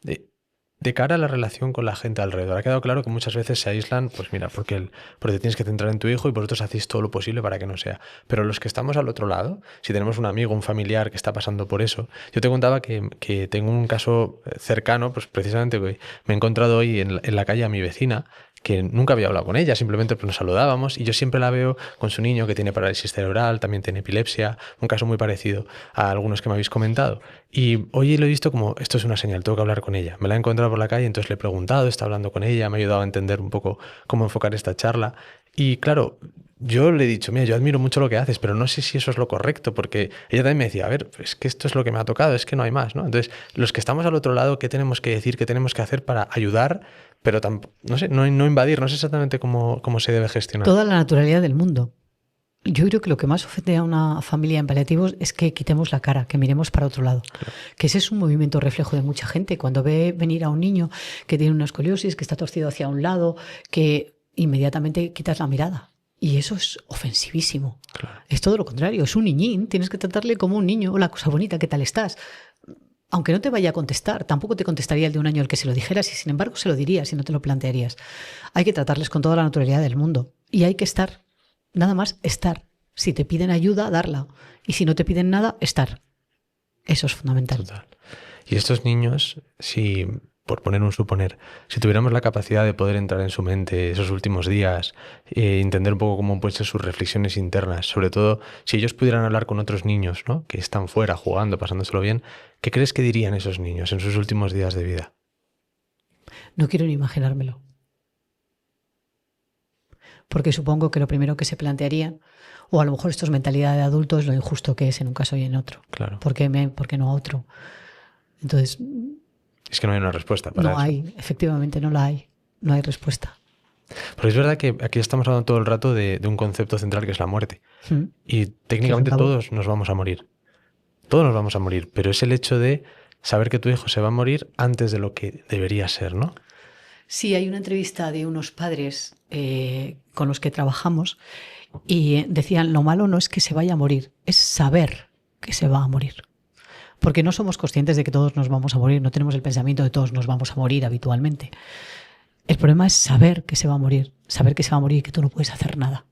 De cara a la relación con la gente alrededor, ha quedado claro que muchas veces se aíslan, pues mira, porque te tienes que centrar en tu hijo y vosotros hacéis todo lo posible para que no sea. Pero los que estamos al otro lado, si tenemos un amigo, un familiar que está pasando por eso, yo te contaba que tengo un caso cercano, pues precisamente me he encontrado hoy en la calle a mi vecina, que nunca había hablado con ella, simplemente pues nos saludábamos y yo siempre la veo con su niño que tiene parálisis cerebral, también tiene epilepsia, un caso muy parecido a algunos que me habéis comentado. Y hoy lo he visto como, esto es una señal, tengo que hablar con ella. Me la he encontrado por la calle, entonces le he preguntado, está hablando con ella, me ha ayudado a entender un poco cómo enfocar esta charla. Y claro, yo le he dicho, mira, yo admiro mucho lo que haces, pero no sé si eso es lo correcto, porque ella también me decía, a ver, es que esto es lo que me ha tocado, es que no hay más, ¿no? Entonces, los que estamos al otro lado, ¿qué tenemos que decir, qué tenemos que hacer para ayudar, pero no sé, no invadir, no sé exactamente cómo se debe gestionar? Toda la naturalidad del mundo. Yo creo que lo que más ofende a una familia en paliativos es que quitemos la cara, que miremos para otro lado. Claro. Que ese es un movimiento reflejo de mucha gente. Cuando ve venir a un niño que tiene una escoliosis, que está torcido hacia un lado, que inmediatamente quitas la mirada. Y eso es ofensivísimo. Claro. Es todo lo contrario, es un niñín, tienes que tratarle como un niño. Hola, cosa bonita, ¿qué tal estás? Aunque no te vaya a contestar, tampoco te contestaría el de un año el que se lo dijeras y sin embargo se lo dirías y no te lo plantearías. Hay que tratarles con toda la naturalidad del mundo y hay que estar, nada más estar. Si te piden ayuda, darla. Y si no te piden nada, estar. Eso es fundamental. Total. Y estos niños, si, por poner un suponer, si tuviéramos la capacidad de poder entrar en su mente esos últimos días, entender un poco cómo pueden ser sus reflexiones internas, sobre todo si ellos pudieran hablar con otros niños, ¿no?, que están fuera jugando, pasándoselo bien, ¿qué crees que dirían esos niños en sus últimos días de vida? No quiero ni imaginármelo. Porque supongo que lo primero que se plantearían, o a lo mejor esto es mentalidad de adulto, es lo injusto que es en un caso y en otro. Claro. ¿Por qué no a otro? Entonces... Es que no hay una respuesta para eso. No hay, efectivamente no la hay. No hay respuesta. Pero es verdad que aquí estamos hablando todo el rato de un concepto central que es la muerte. Y técnicamente todos nos vamos a morir. Todos nos vamos a morir, pero es el hecho de saber que tu hijo se va a morir antes de lo que debería ser, ¿no? Sí, hay una entrevista de unos padres con los que trabajamos y decían, lo malo no es que se vaya a morir, es saber que se va a morir. Porque no somos conscientes de que todos nos vamos a morir, no tenemos el pensamiento de todos nos vamos a morir habitualmente. El problema es saber que se va a morir y que tú no puedes hacer nada.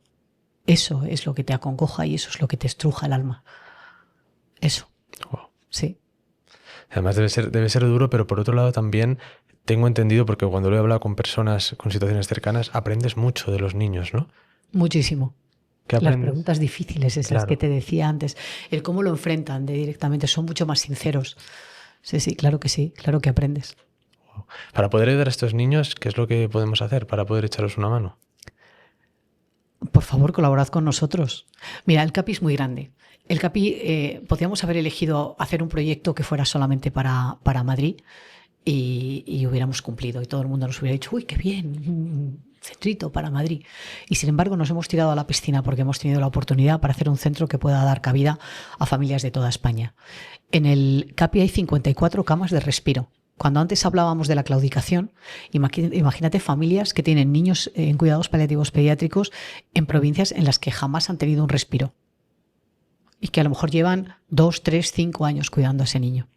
Eso es lo que te acongoja y eso es lo que te estruja el alma. Eso. Wow. Sí. Además debe ser duro, pero por otro lado también tengo entendido, porque cuando lo he hablado con personas con situaciones cercanas, aprendes mucho de los niños, ¿no? Muchísimo. ¿Qué Las aprendes? preguntas difíciles, esas Claro. que te decía antes, el cómo lo enfrentan directamente, son mucho más sinceros. Sí, claro que aprendes. Para poder ayudar a estos niños, ¿qué es lo que podemos hacer para poder echaros una mano? Por favor, colaborad con nosotros. Mira, el CAPI es muy grande. El CAPI, podríamos haber elegido hacer un proyecto que fuera solamente para Madrid y hubiéramos cumplido y todo el mundo nos hubiera dicho, uy, qué bien, un centrito para Madrid. Y sin embargo nos hemos tirado a la piscina porque hemos tenido la oportunidad para hacer un centro que pueda dar cabida a familias de toda España. En el CAPI hay 54 camas de respiro. Cuando antes hablábamos de la claudicación, imagínate familias que tienen niños en cuidados paliativos pediátricos en provincias en las que jamás han tenido un respiro y que a lo mejor llevan 2, 3, 5 años cuidando a ese niño.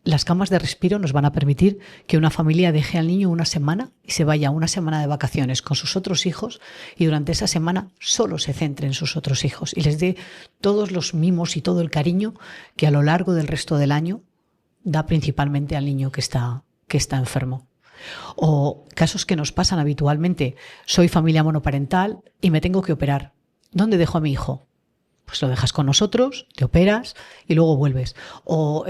Las camas de respiro nos van a permitir que una familia deje al niño una semana y se vaya una semana de vacaciones con sus otros hijos y durante esa semana solo se centre en sus otros hijos y les dé todos los mimos y todo el cariño que a lo largo del resto del año da principalmente al niño que está enfermo. O casos que nos pasan habitualmente. Soy familia monoparental y me tengo que operar. ¿Dónde dejo a mi hijo? Pues lo dejas con nosotros, te operas y luego vuelves. O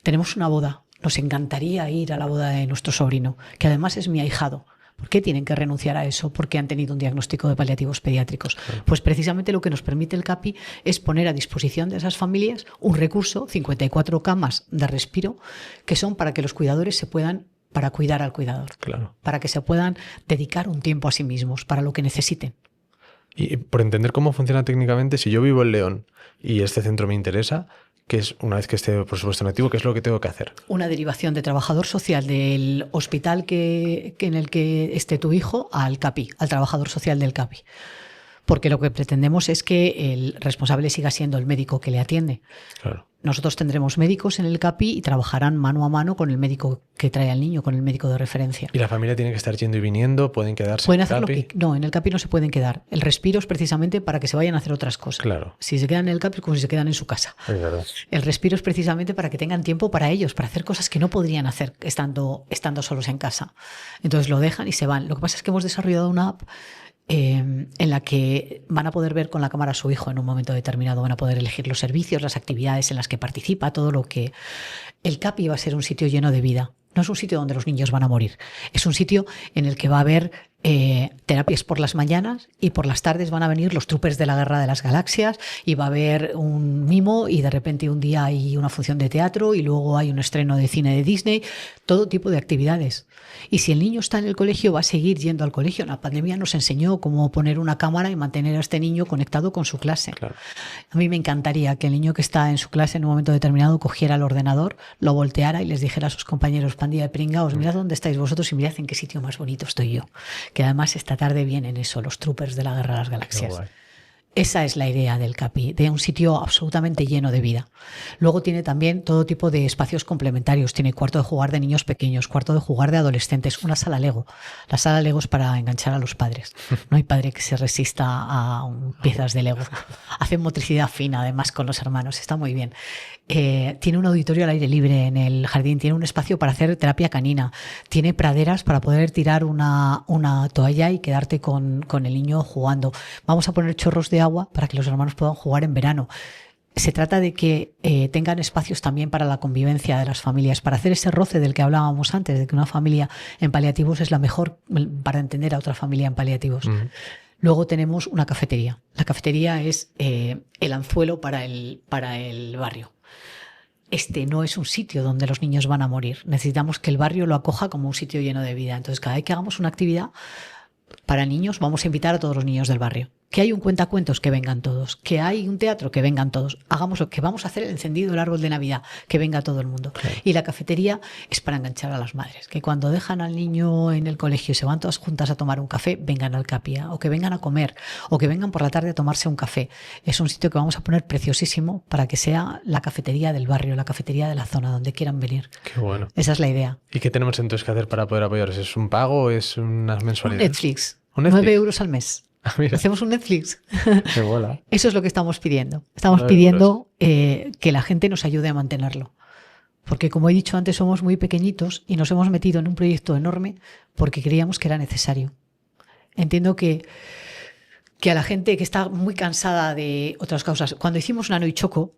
tenemos una boda. Nos encantaría ir a la boda de nuestro sobrino, que además es mi ahijado. ¿Por qué tienen que renunciar a eso? Porque han tenido un diagnóstico de paliativos pediátricos. Pues precisamente lo que nos permite el CAPI es poner a disposición de esas familias un recurso, 54 camas de respiro, que son para que los cuidadores se puedan, para cuidar al cuidador, Claro. para que se puedan dedicar un tiempo a sí mismos, para lo que necesiten. Y por entender cómo funciona técnicamente, si yo vivo en León y este centro me interesa, que es una vez que esté, por supuesto, en activo, ¿qué es lo que tengo que hacer? Una derivación de trabajador social del hospital en el que esté tu hijo al CAPI, al trabajador social del CAPI. Porque lo que pretendemos es que el responsable siga siendo el médico que le atiende. Claro. Nosotros tendremos médicos en el CAPI y trabajarán mano a mano con el médico que trae al niño, con el médico de referencia. ¿Y la familia tiene que estar yendo y viniendo? ¿Pueden quedarse Pueden en hacer el lo CAPI? que... No, en el CAPI no se pueden quedar. El respiro es precisamente para que se vayan a hacer otras cosas. Claro. Si se quedan en el CAPI es como si se quedan en su casa. Es verdad. El respiro es precisamente para que tengan tiempo para ellos, para hacer cosas que no podrían hacer estando solos en casa. Entonces lo dejan y se van. Lo que pasa es que hemos desarrollado una app en la que van a poder ver con la cámara a su hijo en un momento determinado, van a poder elegir los servicios, las actividades en las que participa, todo lo que... El CAPI va a ser un sitio lleno de vida. No es un sitio donde los niños van a morir. Es un sitio en el que va a haber terapias por las mañanas y por las tardes van a venir los troopers de la Guerra de las Galaxias y va a haber un mimo y de repente un día hay una función de teatro y luego hay un estreno de cine de Disney, todo tipo de actividades. Y si el niño está en el colegio, va a seguir yendo al colegio. La pandemia nos enseñó cómo poner una cámara y mantener a este niño conectado con su clase. Claro. A mí me encantaría que el niño que está en su clase en un momento determinado cogiera el ordenador, lo volteara y les dijera a sus compañeros, pandilla de pringaos, mirad dónde estáis vosotros y mirad en qué sitio más bonito estoy yo. Que además esta tarde vienen eso, los troopers de la Guerra de las Galaxias. Qué guay. Esa es la idea del CAPI, de un sitio absolutamente lleno de vida. Luego tiene también todo tipo de espacios complementarios. Tiene cuarto de jugar de niños pequeños, cuarto de jugar de adolescentes, una sala Lego. La sala Lego es para enganchar a los padres. No hay padre que se resista a piezas de Lego. Hace motricidad fina, además, con los hermanos. Está muy bien. Tiene un auditorio al aire libre en el jardín. Tiene un espacio para hacer terapia canina. Tiene praderas para poder tirar una toalla y quedarte con el niño jugando. Vamos a poner chorros de agua para que los hermanos puedan jugar en verano. Se trata de que tengan espacios también para la convivencia de las familias, para hacer ese roce del que hablábamos antes, de que una familia en paliativos es la mejor para entender a otra familia en paliativos. Luego tenemos una cafetería. La cafetería es el anzuelo para el barrio. Este no es un sitio donde los niños van a morir. Necesitamos que el barrio lo acoja como un sitio lleno de vida. Entonces, cada vez que hagamos una actividad para niños, vamos a invitar a todos los niños del barrio. Que hay un cuentacuentos, que vengan todos. Que hay un teatro, que vengan todos. Hagamos lo que vamos a hacer, el encendido del árbol de Navidad, que venga todo el mundo. Claro. Y la cafetería es para enganchar a las madres. Que cuando dejan al niño en el colegio y se van todas juntas a tomar un café, vengan al Capia, o que vengan a comer, o que vengan por la tarde a tomarse un café. Es un sitio que vamos a poner preciosísimo para que sea la cafetería del barrio, la cafetería de la zona, donde quieran venir. Qué bueno. Esa es la idea. ¿Y qué tenemos entonces que hacer para poder apoyaros? ¿Es un pago o es unas mensualidades? Netflix. ¿Un Netflix? 9 euros al mes. Hacemos un Netflix. Qué bola. Eso es lo que estamos pidiendo. Estamos pidiendo que la gente nos ayude a mantenerlo. Porque, como he dicho antes, somos muy pequeñitos y nos hemos metido en un proyecto enorme porque creíamos que era necesario. Entiendo que a la gente que está muy cansada de otras causas. Cuando hicimos Nano y Choco,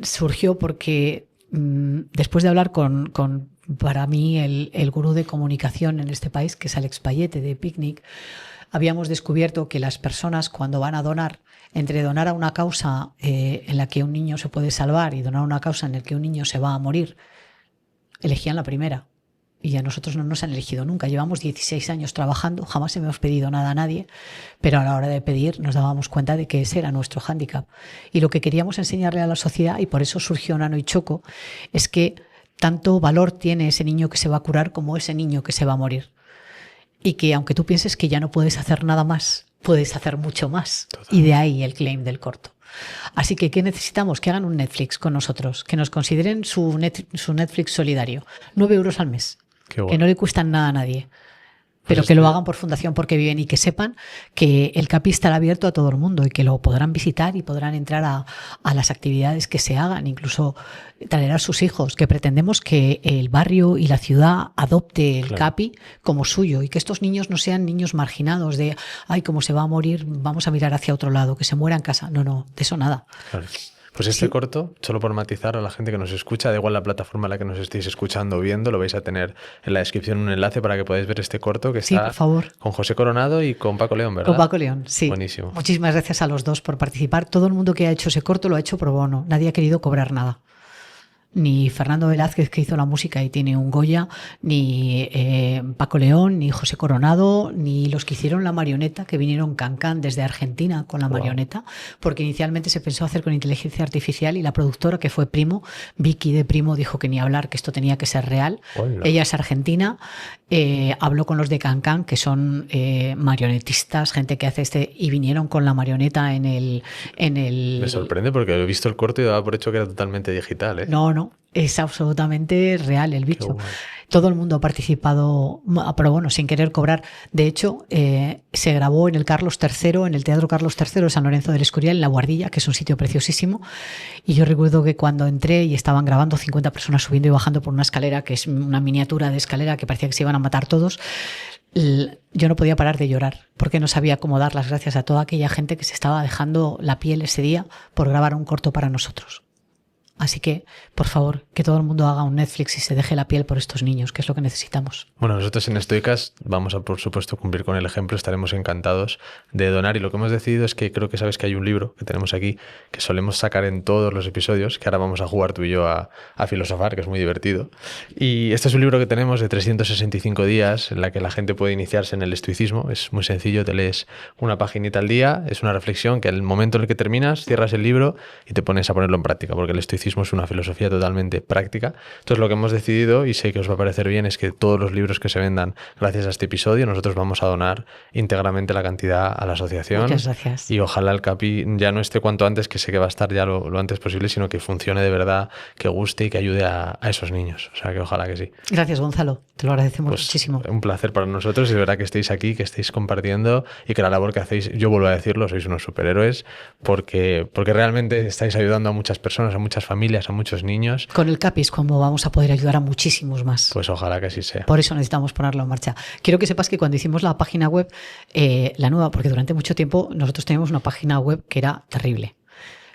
surgió porque después de hablar con para mí, el gurú de comunicación en este país, que es Alex Payete de Picnic, habíamos descubierto que las personas, cuando van a donar, entre donar a una causa en la que un niño se puede salvar y donar a una causa en la que un niño se va a morir, elegían la primera. Y a nosotros no nos han elegido nunca. Llevamos 16 años trabajando, jamás hemos pedido nada a nadie, pero a la hora de pedir nos dábamos cuenta de que ese era nuestro hándicap. Y lo que queríamos enseñarle a la sociedad, y por eso surgió Nano y Choco, es que tanto valor tiene ese niño que se va a curar como ese niño que se va a morir. Y que aunque tú pienses que ya no puedes hacer nada más, puedes hacer mucho más. Total. Y de ahí el claim del corto. Así que, ¿qué necesitamos? Que hagan un Netflix con nosotros, que nos consideren su Netflix solidario. 9 euros al mes, que no le cuestan nada a nadie. Pero que lo hagan por Fundación Porque Viven y que sepan que el CAPI estará abierto a todo el mundo y que lo podrán visitar y podrán entrar a las actividades que se hagan, incluso traer a sus hijos, que pretendemos que el barrio y la ciudad adopte el CAPI como suyo y que estos niños no sean niños marginados de, ay, como se va a morir, vamos a mirar hacia otro lado, que se muera en casa. No, de eso nada. Claro. Pues este corto, solo por matizar a la gente que nos escucha, da igual la plataforma en la que nos estéis escuchando o viendo, lo vais a tener en la descripción un enlace para que podáis ver este corto que está por favor. Con José Coronado y con Paco León, ¿verdad? Con Paco León, sí. Buenísimo. Muchísimas gracias a los dos por participar. Todo el mundo que ha hecho ese corto lo ha hecho pro bono. Nadie ha querido cobrar nada. Ni Fernando Velázquez, que hizo la música y tiene un Goya, ni Paco León, ni José Coronado, ni los que hicieron la marioneta, que vinieron Cancán desde Argentina con la marioneta, porque inicialmente se pensó hacer con inteligencia artificial y la productora, que fue Primo, Vicky de Primo, dijo que ni hablar, que esto tenía que ser real. Hola. Ella es argentina, habló con los de Cancán, que son marionetistas, gente que hace y vinieron con la marioneta en el... Me sorprende porque he visto el corto y daba por hecho que era totalmente digital, ¿eh? No, es absolutamente real el bicho. Todo el mundo ha participado, pero bueno, sin querer cobrar. De hecho, se grabó en el Carlos III, en el Teatro Carlos III de San Lorenzo del Escorial, en La Guardilla, que es un sitio preciosísimo. Y yo recuerdo que cuando entré y estaban grabando 50 personas subiendo y bajando por una escalera, que es una miniatura de escalera que parecía que se iban a matar todos, yo no podía parar de llorar porque no sabía cómo dar las gracias a toda aquella gente que se estaba dejando la piel ese día por grabar un corto para nosotros. Así que, por favor, que todo el mundo haga un Netflix y se deje la piel por estos niños, que es lo que necesitamos. Bueno, nosotros en Stoicast vamos a, por supuesto, cumplir con el ejemplo. Estaremos encantados de donar. Y lo que hemos decidido es que creo que sabes que hay un libro que tenemos aquí que solemos sacar en todos los episodios, que ahora vamos a jugar tú y yo a filosofar, que es muy divertido. Y este es un libro que tenemos de 365 días en la que la gente puede iniciarse en el estoicismo. Es muy sencillo, te lees una paginita al día, es una reflexión que al momento en el que terminas, cierras el libro y te pones a ponerlo en práctica, porque el estoicismo es una filosofía totalmente práctica. Entonces lo que hemos decidido, y sé que os va a parecer bien, es que todos los libros que se vendan gracias a este episodio, nosotros vamos a donar íntegramente la cantidad a la asociación. Muchas gracias. Y ojalá el CAPI ya no esté cuanto antes, que sé que va a estar ya lo antes posible, sino que funcione de verdad, que guste y que ayude a esos niños. O sea que ojalá que sí. Gracias, Gonzalo. Te lo agradecemos muchísimo. Un placer para nosotros y de verdad que estéis aquí, que estéis compartiendo y que la labor que hacéis, yo vuelvo a decirlo, sois unos superhéroes porque realmente estáis ayudando a muchas personas, a muchas familias, a muchos niños. Con el CAPI es como vamos a poder ayudar a muchísimos más. Pues ojalá que así sea. Por eso necesitamos ponerlo en marcha. Quiero que sepas que cuando hicimos la página web, la nueva, porque durante mucho tiempo nosotros teníamos una página web que era terrible.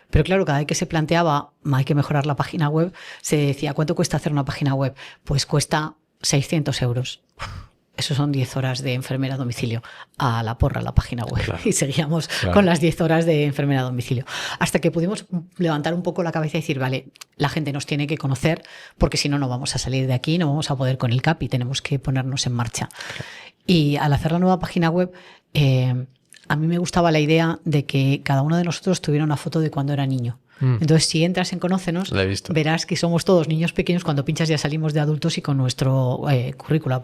Pero claro, cada vez que se planteaba hay que mejorar la página web, se decía, ¿cuánto cuesta hacer una página web? Pues cuesta 600 euros. Eso son 10 horas de enfermera a domicilio. A la porra la página web. Claro, y seguíamos con las 10 horas de enfermera a domicilio. Hasta que pudimos levantar un poco la cabeza y decir, vale, la gente nos tiene que conocer porque si no, no vamos a salir de aquí, no vamos a poder con el CAPI, tenemos que ponernos en marcha. Claro. Y al hacer la nueva página web, a mí me gustaba la idea de que cada uno de nosotros tuviera una foto de cuando era niño. Entonces, si entras en Conócenos, verás que somos todos niños pequeños. Cuando pinchas ya salimos de adultos y con nuestro currículum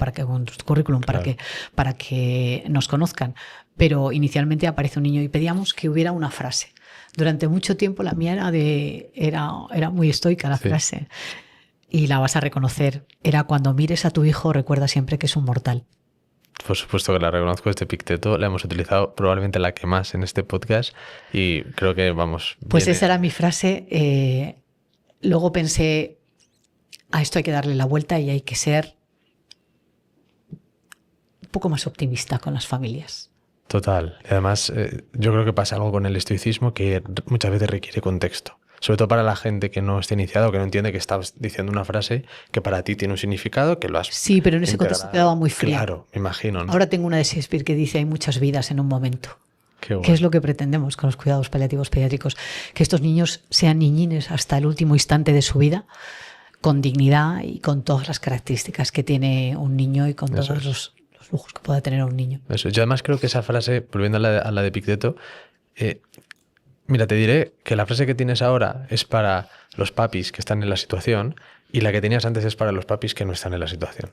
para que nos conozcan. Pero inicialmente aparece un niño y pedíamos que hubiera una frase. Durante mucho tiempo la mía era muy estoica la frase. Y la vas a reconocer. Era: cuando mires a tu hijo, recuerda siempre que es un mortal. Por supuesto que la reconozco, este Epicteto. La hemos utilizado probablemente la que más en este podcast y creo que vamos... Pues esa era mi frase. Luego pensé, a esto hay que darle la vuelta y hay que ser un poco más optimista con las familias. Total. Y además, yo creo que pasa algo con el estoicismo que muchas veces requiere contexto. Sobre todo para la gente que no está iniciada o que no entiende que estás diciendo una frase que para ti tiene un significado, que lo has... Sí, pero en ese contexto quedaba muy frío. Claro, me imagino, ¿no? Ahora tengo una de Shakespeare que dice: hay muchas vidas en un momento. Qué bueno. ¿Qué es lo que pretendemos con los cuidados paliativos pediátricos? Que estos niños sean niñines hasta el último instante de su vida, con dignidad y con todas las características que tiene un niño y con todos los lujos que pueda tener un niño. Eso. Yo además creo que esa frase, volviendo a la de Epicteto, mira, te diré que la frase que tienes ahora es para los papis que están en la situación y la que tenías antes es para los papis que no están en la situación.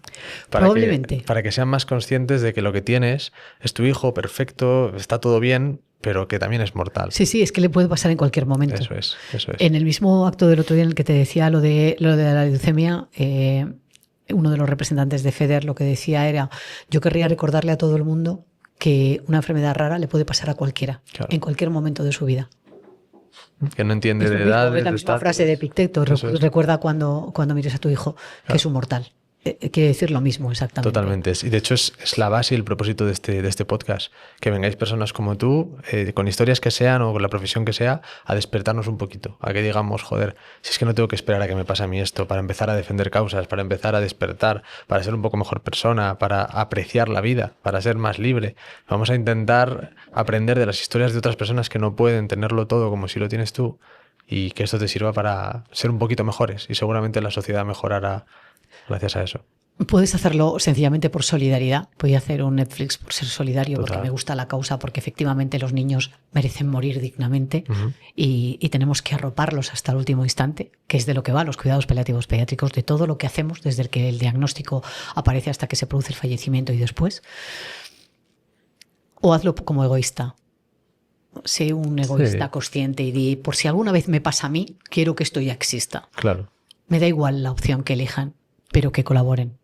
Probablemente. Para que sean más conscientes de que lo que tienes es tu hijo perfecto, está todo bien, pero que también es mortal. Sí, es que le puede pasar en cualquier momento. Eso es. En el mismo acto del otro día en el que te decía lo de la leucemia, uno de los representantes de FEDER lo que decía era: yo querría recordarle a todo el mundo que una enfermedad rara le puede pasar a cualquiera, en cualquier momento de su vida. Que no entiende de edad. Es la misma frase de Epicteto: recuerda cuando mires a tu hijo que es un mortal. Quiere decir lo mismo, exactamente. Totalmente. Y de hecho es la base y el propósito de este podcast. Que vengáis personas como tú, con historias que sean o con la profesión que sea, a despertarnos un poquito. A que digamos, joder, si es que no tengo que esperar a que me pase a mí esto, para empezar a defender causas, para empezar a despertar, para ser un poco mejor persona, para apreciar la vida, para ser más libre. Vamos a intentar aprender de las historias de otras personas que no pueden tenerlo todo como si lo tienes tú, y que esto te sirva para ser un poquito mejores. Y seguramente la sociedad mejorará gracias a eso. Puedes hacerlo sencillamente por solidaridad. Voy a hacer un Netflix por ser solidario. Total. Porque me gusta la causa, porque efectivamente los niños merecen morir dignamente y tenemos que arroparlos hasta el último instante, que es de lo que va los cuidados paliativos pediátricos, de todo lo que hacemos desde el que el diagnóstico aparece hasta que se produce el fallecimiento y después. O hazlo como egoísta. Sé un egoísta consciente y di: por si alguna vez me pasa a mí, quiero que esto ya exista. Claro. Me da igual la opción que elijan, pero que colaboren.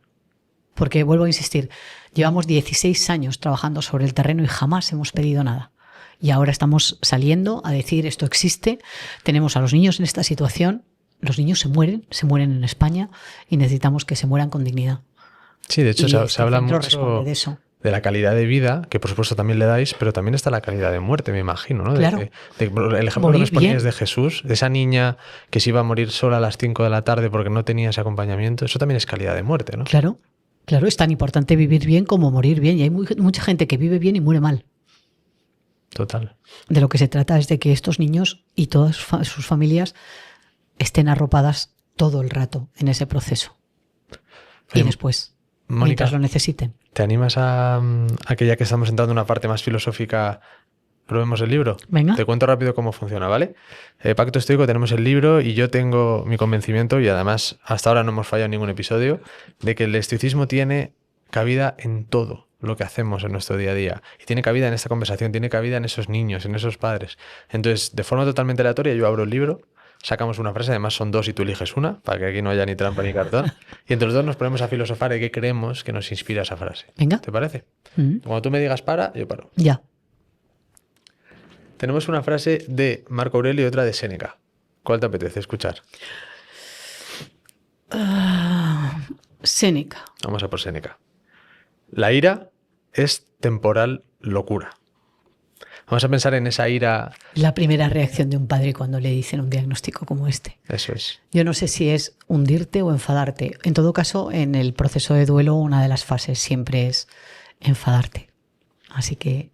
Porque, vuelvo a insistir, llevamos 16 años trabajando sobre el terreno y jamás hemos pedido nada. Y ahora estamos saliendo a decir: esto existe, tenemos a los niños en esta situación, los niños se mueren en España y necesitamos que se mueran con dignidad. Sí, de hecho se habla mucho de eso. De la calidad de vida, que por supuesto también le dais, pero también está la calidad de muerte, me imagino, ¿no? Claro. El ejemplo que nos ponías de Jesús, de esa niña que se iba a morir sola a las 5 de la tarde porque no tenía ese acompañamiento, eso también es calidad de muerte, ¿no? Claro, es tan importante vivir bien como morir bien, y hay mucha gente que vive bien y muere mal. Total. De lo que se trata es de que estos niños y todas sus familias estén arropadas todo el rato en ese proceso. Y después, Mónica, mientras lo necesiten. ¿Te animas a que, ya que estamos entrando en una parte más filosófica, probemos el libro? Venga. Te cuento rápido cómo funciona, ¿vale? Pacto Estoico, tenemos el libro y yo tengo mi convencimiento, y además hasta ahora no hemos fallado en ningún episodio, de que el estoicismo tiene cabida en todo lo que hacemos en nuestro día a día. Y tiene cabida en esta conversación, tiene cabida en esos niños, en esos padres. Entonces, de forma totalmente aleatoria, yo abro el libro, sacamos una frase, además son dos y tú eliges una, para que aquí no haya ni trampa ni cartón, y entre los dos nos ponemos a filosofar de qué creemos que nos inspira esa frase. Venga. ¿Te parece? Cuando tú me digas para, yo paro. Ya. Tenemos una frase de Marco Aurelio y otra de Séneca. ¿Cuál te apetece escuchar? Séneca. Vamos a por Séneca. La ira es temporal locura. Vamos a pensar en esa ira. La primera reacción de un padre cuando le dicen un diagnóstico como este. Eso es. Yo no sé si es hundirte o enfadarte. En todo caso, en el proceso de duelo, una de las fases siempre es enfadarte. Así que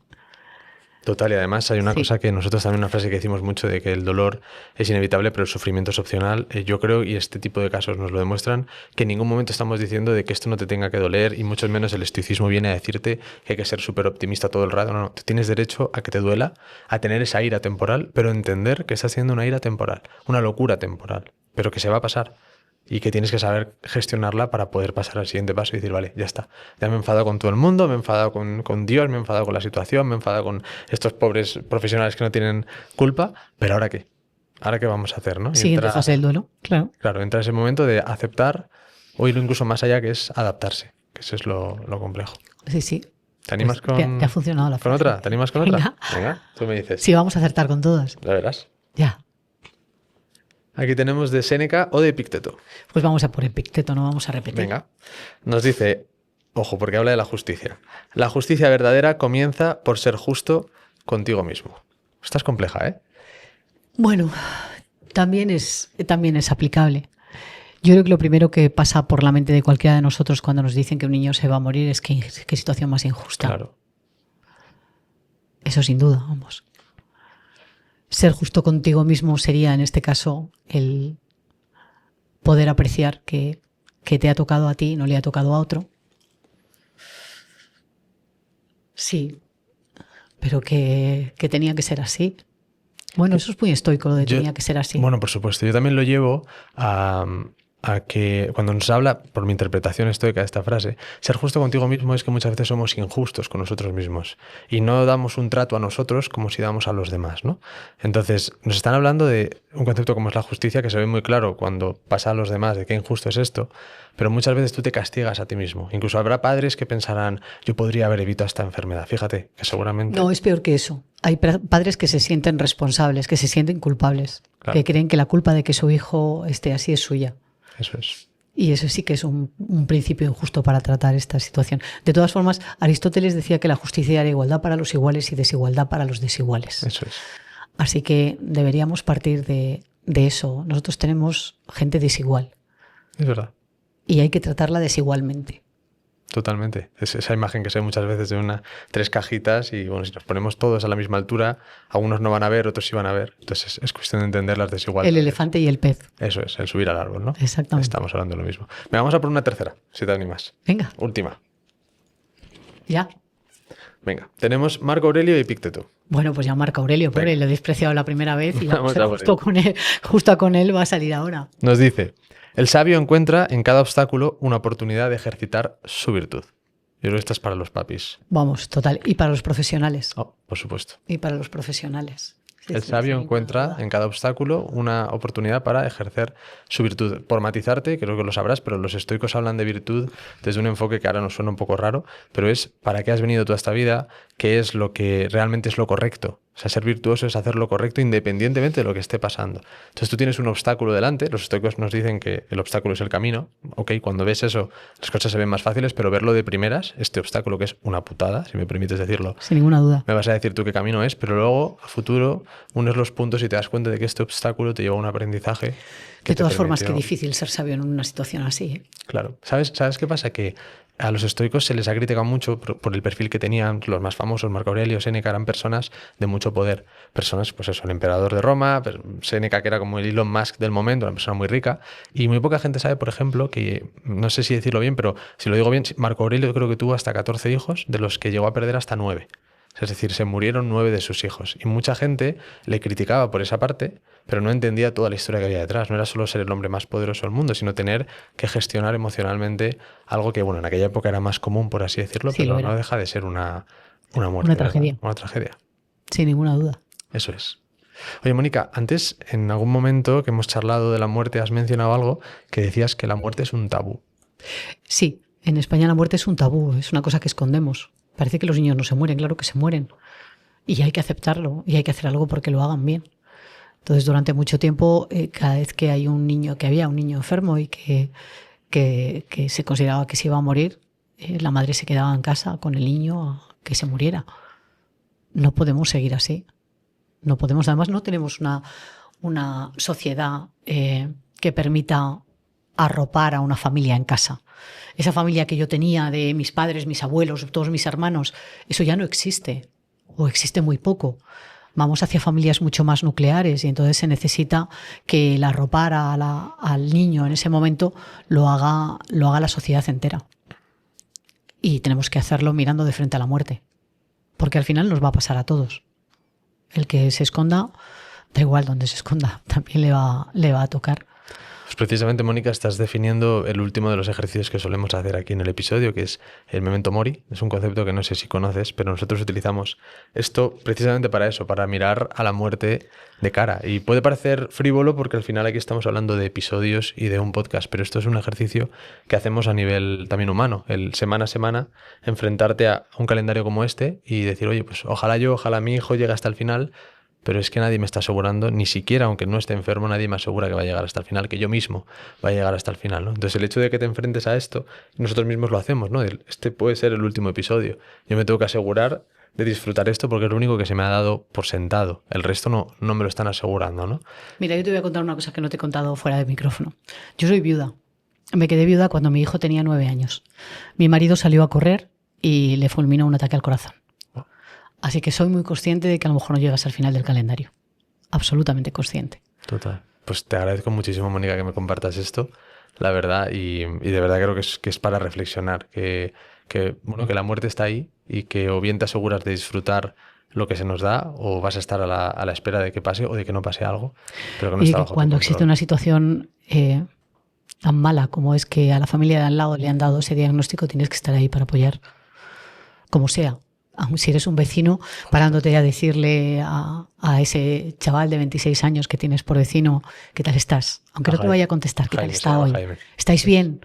Total, y además hay una cosa que nosotros también, una frase que decimos mucho de que el dolor es inevitable, pero el sufrimiento es opcional. Yo creo, y este tipo de casos nos lo demuestran, que en ningún momento estamos diciendo de que esto no te tenga que doler, y mucho menos el estoicismo viene a decirte que hay que ser súper optimista todo el rato. No, no, tú tienes derecho a que te duela, a tener esa ira temporal, pero entender que estás haciendo una ira temporal, una locura temporal, pero que se va a pasar. Y que tienes que saber gestionarla para poder pasar al siguiente paso y decir, vale, ya está. Ya me he enfadado con todo el mundo, me he enfadado con Dios, me he enfadado con la situación, me he enfadado con estos pobres profesionales que no tienen culpa, pero ¿ahora qué? ¿Ahora qué vamos a hacer? ¿No? Siguiente fase del duelo, claro. Claro, entra ese momento de aceptar o ir incluso más allá, que es adaptarse, que eso es lo complejo. Sí, sí. ¿Te animas Pues te ha funcionado la frase. ¿Con otra? ¿Te animas con Venga. otra? Venga, tú me dices. Sí, vamos a acertar con todas. Ya verás. Ya. Aquí tenemos de Séneca o de Epicteto. Pues vamos a por Epicteto, no vamos a repetir. Venga. Nos dice, ojo, porque habla de la justicia. La justicia verdadera comienza por ser justo contigo mismo. Esta es compleja, ¿eh? Bueno, también es aplicable. Yo creo que lo primero que pasa por la mente de cualquiera de nosotros cuando nos dicen que un niño se va a morir es qué situación más injusta. Claro. Eso sin duda, vamos. Ser justo contigo mismo sería, en este caso, el poder apreciar que te ha tocado a ti y no le ha tocado a otro. Sí, pero que tenía que ser así. Bueno, eso es muy estoico, lo de tenía que ser así. Bueno, por supuesto. Yo también lo llevo a que cuando nos habla, por mi interpretación estoica de esta frase, ser justo contigo mismo es que muchas veces somos injustos con nosotros mismos y no damos un trato a nosotros como si damos a los demás, ¿no? Entonces, nos están hablando de un concepto como es la justicia, que se ve muy claro cuando pasa a los demás de qué injusto es esto, pero muchas veces tú te castigas a ti mismo. Incluso habrá padres que pensarán, yo podría haber evitado esta enfermedad. Fíjate, que seguramente... No, es peor que eso. Hay padres que se sienten responsables, que se sienten culpables, Claro. que creen que la culpa de que su hijo esté así es suya. Eso es. Y eso sí que es un principio injusto para tratar esta situación. De todas formas, Aristóteles decía que la justicia era igualdad para los iguales y desigualdad para los desiguales. Eso es. Así que deberíamos partir de eso. Nosotros tenemos gente desigual Es verdad. y hay que tratarla desigualmente. Totalmente. Es esa imagen que se ve muchas veces de tres cajitas y bueno, si nos ponemos todos a la misma altura, algunos no van a ver, otros sí van a ver. Entonces es cuestión de entender las desigualdades. El elefante y el pez. Eso es, el subir al árbol, ¿no? Exactamente. Estamos hablando de lo mismo. Venga, vamos a por una tercera, si te animas. Venga, Última. ya. Venga, tenemos Marco Aurelio y Epicteto. Bueno, pues ya Marco Aurelio, pobre, Venga. lo he despreciado la primera vez y Vamos a por justo con él va a salir ahora. Nos dice, el sabio encuentra en cada obstáculo una oportunidad de ejercitar su virtud. Yo creo que esta es para los papis. Vamos, total. Y para los profesionales. Oh, por supuesto. Y para los profesionales. Sí, El sí, sabio sin encuentra ninguna duda. en cada obstáculo una oportunidad para ejercer su virtud. Por matizarte, creo que lo sabrás, pero los estoicos hablan de virtud desde un enfoque que ahora nos suena un poco raro, pero es para qué has venido toda esta vida, qué es lo que realmente es lo correcto. O sea, ser virtuoso es hacer lo correcto independientemente de lo que esté pasando. Entonces tú tienes un obstáculo delante, los estoicos nos dicen que el obstáculo es el camino. Ok, cuando ves eso, las cosas se ven más fáciles, pero verlo de primeras, este obstáculo que es una putada, si me permites decirlo, Sin ninguna duda. me vas a decir tú qué camino es, pero luego, a futuro, unes los puntos y te das cuenta de que este obstáculo te lleva a un aprendizaje. De todas formas, qué qué difícil ser sabio en una situación así. ¿Eh? Claro. ¿Sabes qué pasa? Que a los estoicos se les ha criticado mucho por el perfil que tenían. Los más famosos, Marco Aurelio, Séneca, eran personas de mucho poder. Personas, pues eso, el emperador de Roma, Séneca, que era como el Elon Musk del momento, una persona muy rica. Y muy poca gente sabe, por ejemplo, que, no sé si decirlo bien, pero si lo digo bien, Marco Aurelio creo que tuvo hasta 14 hijos, de los que llegó a perder hasta 9. Es decir, se murieron 9 de sus hijos. Y mucha gente le criticaba por esa parte, pero no entendía toda la historia que había detrás. No era solo ser el hombre más poderoso del mundo, sino tener que gestionar emocionalmente algo que, bueno, en aquella época era más común, por así decirlo, Sí, pero lo era. no deja de ser una muerte. Una tragedia. ¿Verdad? Una tragedia. Sin ninguna duda. Eso es. Oye, Mónica, antes, en algún momento que hemos charlado de la muerte, has mencionado algo que decías que la muerte es un tabú. Sí, en España la muerte es un tabú, es una cosa que escondemos. Parece que los niños no se mueren, claro que se mueren. Y hay que aceptarlo y hay que hacer algo porque lo hagan bien. Entonces, durante mucho tiempo, cada vez que había un niño enfermo y que se consideraba que se iba a morir, la madre se quedaba en casa con el niño a que se muriera. No podemos seguir así. No podemos, además no tenemos una sociedad que permita arropar a una familia en casa. Esa familia que yo tenía de mis padres, mis abuelos, todos mis hermanos, eso ya no existe. o existe muy poco. Vamos hacia familias mucho más nucleares y entonces se necesita que el arropar al niño en ese momento lo haga la sociedad entera. Y tenemos que hacerlo mirando de frente a la muerte, porque al final nos va a pasar a todos. El que se esconda, da igual donde se esconda, también le va a tocar. Pues precisamente, Mónica, estás definiendo el último de los ejercicios que solemos hacer aquí en el episodio, que es el memento mori. Es un concepto que no sé si conoces, pero nosotros utilizamos esto precisamente para eso, para mirar a la muerte de cara. Y puede parecer frívolo porque al final aquí estamos hablando de episodios y de un podcast, pero esto es un ejercicio que hacemos a nivel también humano, el semana a semana, enfrentarte a un calendario como este y decir, oye, pues ojalá mi hijo llegue hasta el final. Pero es que nadie me está asegurando, ni siquiera aunque no esté enfermo, nadie me asegura que va a llegar hasta el final, que yo mismo va a llegar hasta el final, ¿no? Entonces el hecho de que te enfrentes a esto, nosotros mismos lo hacemos, ¿no? Este puede ser el último episodio. Yo me tengo que asegurar de disfrutar esto porque es lo único que se me ha dado por sentado. El resto no me lo están asegurando, ¿no? Mira, yo te voy a contar una cosa que no te he contado fuera de micrófono. Yo soy viuda. Me quedé viuda cuando mi hijo tenía 9 años. Mi marido salió a correr y le fulminó un ataque al corazón. Así que soy muy consciente de que a lo mejor no llegas al final del calendario. Absolutamente consciente. Total. Pues te agradezco muchísimo, Mónica, que me compartas esto, la verdad, y de verdad creo que es para reflexionar, que la muerte está ahí y que o bien te aseguras de disfrutar lo que se nos da o vas a estar a la espera de que pase o de que no pase algo. Pero que no y está que bajo tu cuando control. existe una situación tan mala como es que a la familia de al lado le han dado ese diagnóstico, tienes que estar ahí para apoyar, como sea. Aun si eres un vecino, parándote a decirle a ese chaval de 26 años que tienes por vecino, ¿qué tal estás? Aunque no te vaya a contestar, ¿qué tal está hoy? Jaime. ¿Estáis bien?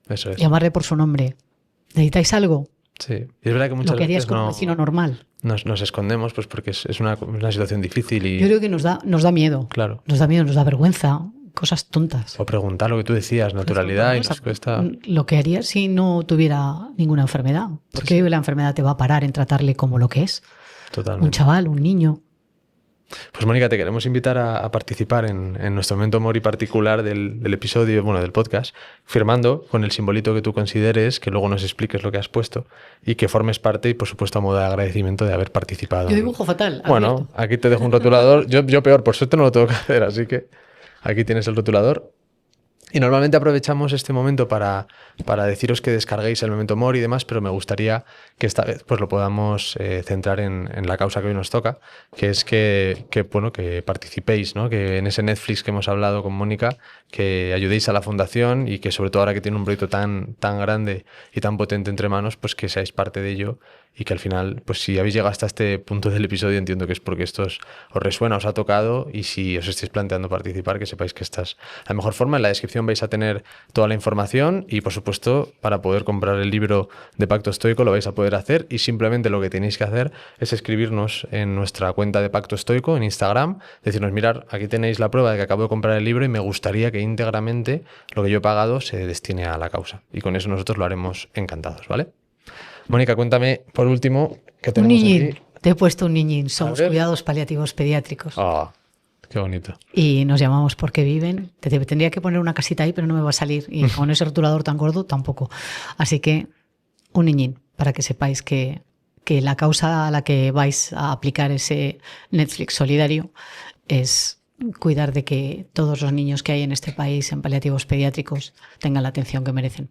Eso es. Llamarle por su nombre. ¿Necesitáis algo? Sí. Y es verdad que muchas Lo que harías veces con un vecino normal. nos escondemos pues porque es una situación difícil y... Yo creo que nos da miedo. Claro. Nos da miedo, nos da vergüenza. Cosas tontas. O preguntar lo que tú decías, naturalidad, y nos cuesta... Lo que harías si no tuviera ninguna enfermedad. Porque la enfermedad te va a parar en tratarle como lo que es. Totalmente. Un chaval, un niño. Pues Mónica, te queremos invitar a participar en nuestro memento mori particular del episodio, del podcast, firmando con el simbolito que tú consideres, que luego nos expliques lo que has puesto y que formes parte y, por supuesto, a modo de agradecimiento de haber participado. Yo dibujo fatal. Bueno, abierto. aquí te dejo un rotulador. Yo peor, por suerte no lo tengo que hacer, así que aquí tienes el rotulador. Y normalmente aprovechamos este momento para deciros que descarguéis el memento mori y demás, pero me gustaría que esta vez pues lo podamos centrar en la causa que hoy nos toca, que es que participéis, ¿no? Que en ese Netflix que hemos hablado con Mónica, que ayudéis a la fundación y que sobre todo ahora que tiene un proyecto tan grande y tan potente entre manos, pues que seáis parte de ello y que al final, pues si habéis llegado hasta este punto del episodio, entiendo que es porque esto os resuena, os ha tocado, y si os estáis planteando participar, que sepáis que estás la mejor forma. En la descripción vais a tener toda la información y, por supuesto, para poder comprar el libro de Pacto Estoico lo vais a poder hacer, y simplemente lo que tenéis que hacer es escribirnos en nuestra cuenta de Pacto Estoico en Instagram, decirnos, mirad, aquí tenéis la prueba de que acabo de comprar el libro y me gustaría que íntegramente lo que yo he pagado se destine a la causa, y con eso nosotros lo haremos encantados, ¿vale? Mónica, cuéntame por último qué Un tenemos niñín. aquí. Te he puesto un niñín. Somos ver. cuidados paliativos pediátricos. Qué bonito. Y nos llamamos Porque Viven. Tendría que poner una casita ahí, pero no me va a salir. Y con ese rotulador tan gordo tampoco. Así que un niñín, para que sepáis que la causa a la que vais a aplicar ese Netflix solidario es cuidar de que todos los niños que hay en este país en paliativos pediátricos tengan la atención que merecen.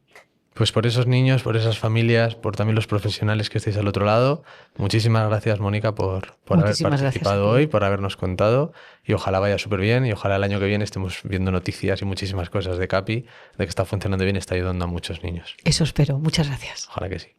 Pues por esos niños, por esas familias, por también los profesionales que estáis al otro lado, muchísimas gracias, Mónica, por haber Muchísimas participado gracias a ti. hoy, por habernos contado, y ojalá vaya súper bien, y ojalá el año que viene estemos viendo noticias y muchísimas cosas de CAPI, de que está funcionando bien y está ayudando a muchos niños. Eso espero. Muchas gracias. Ojalá que sí.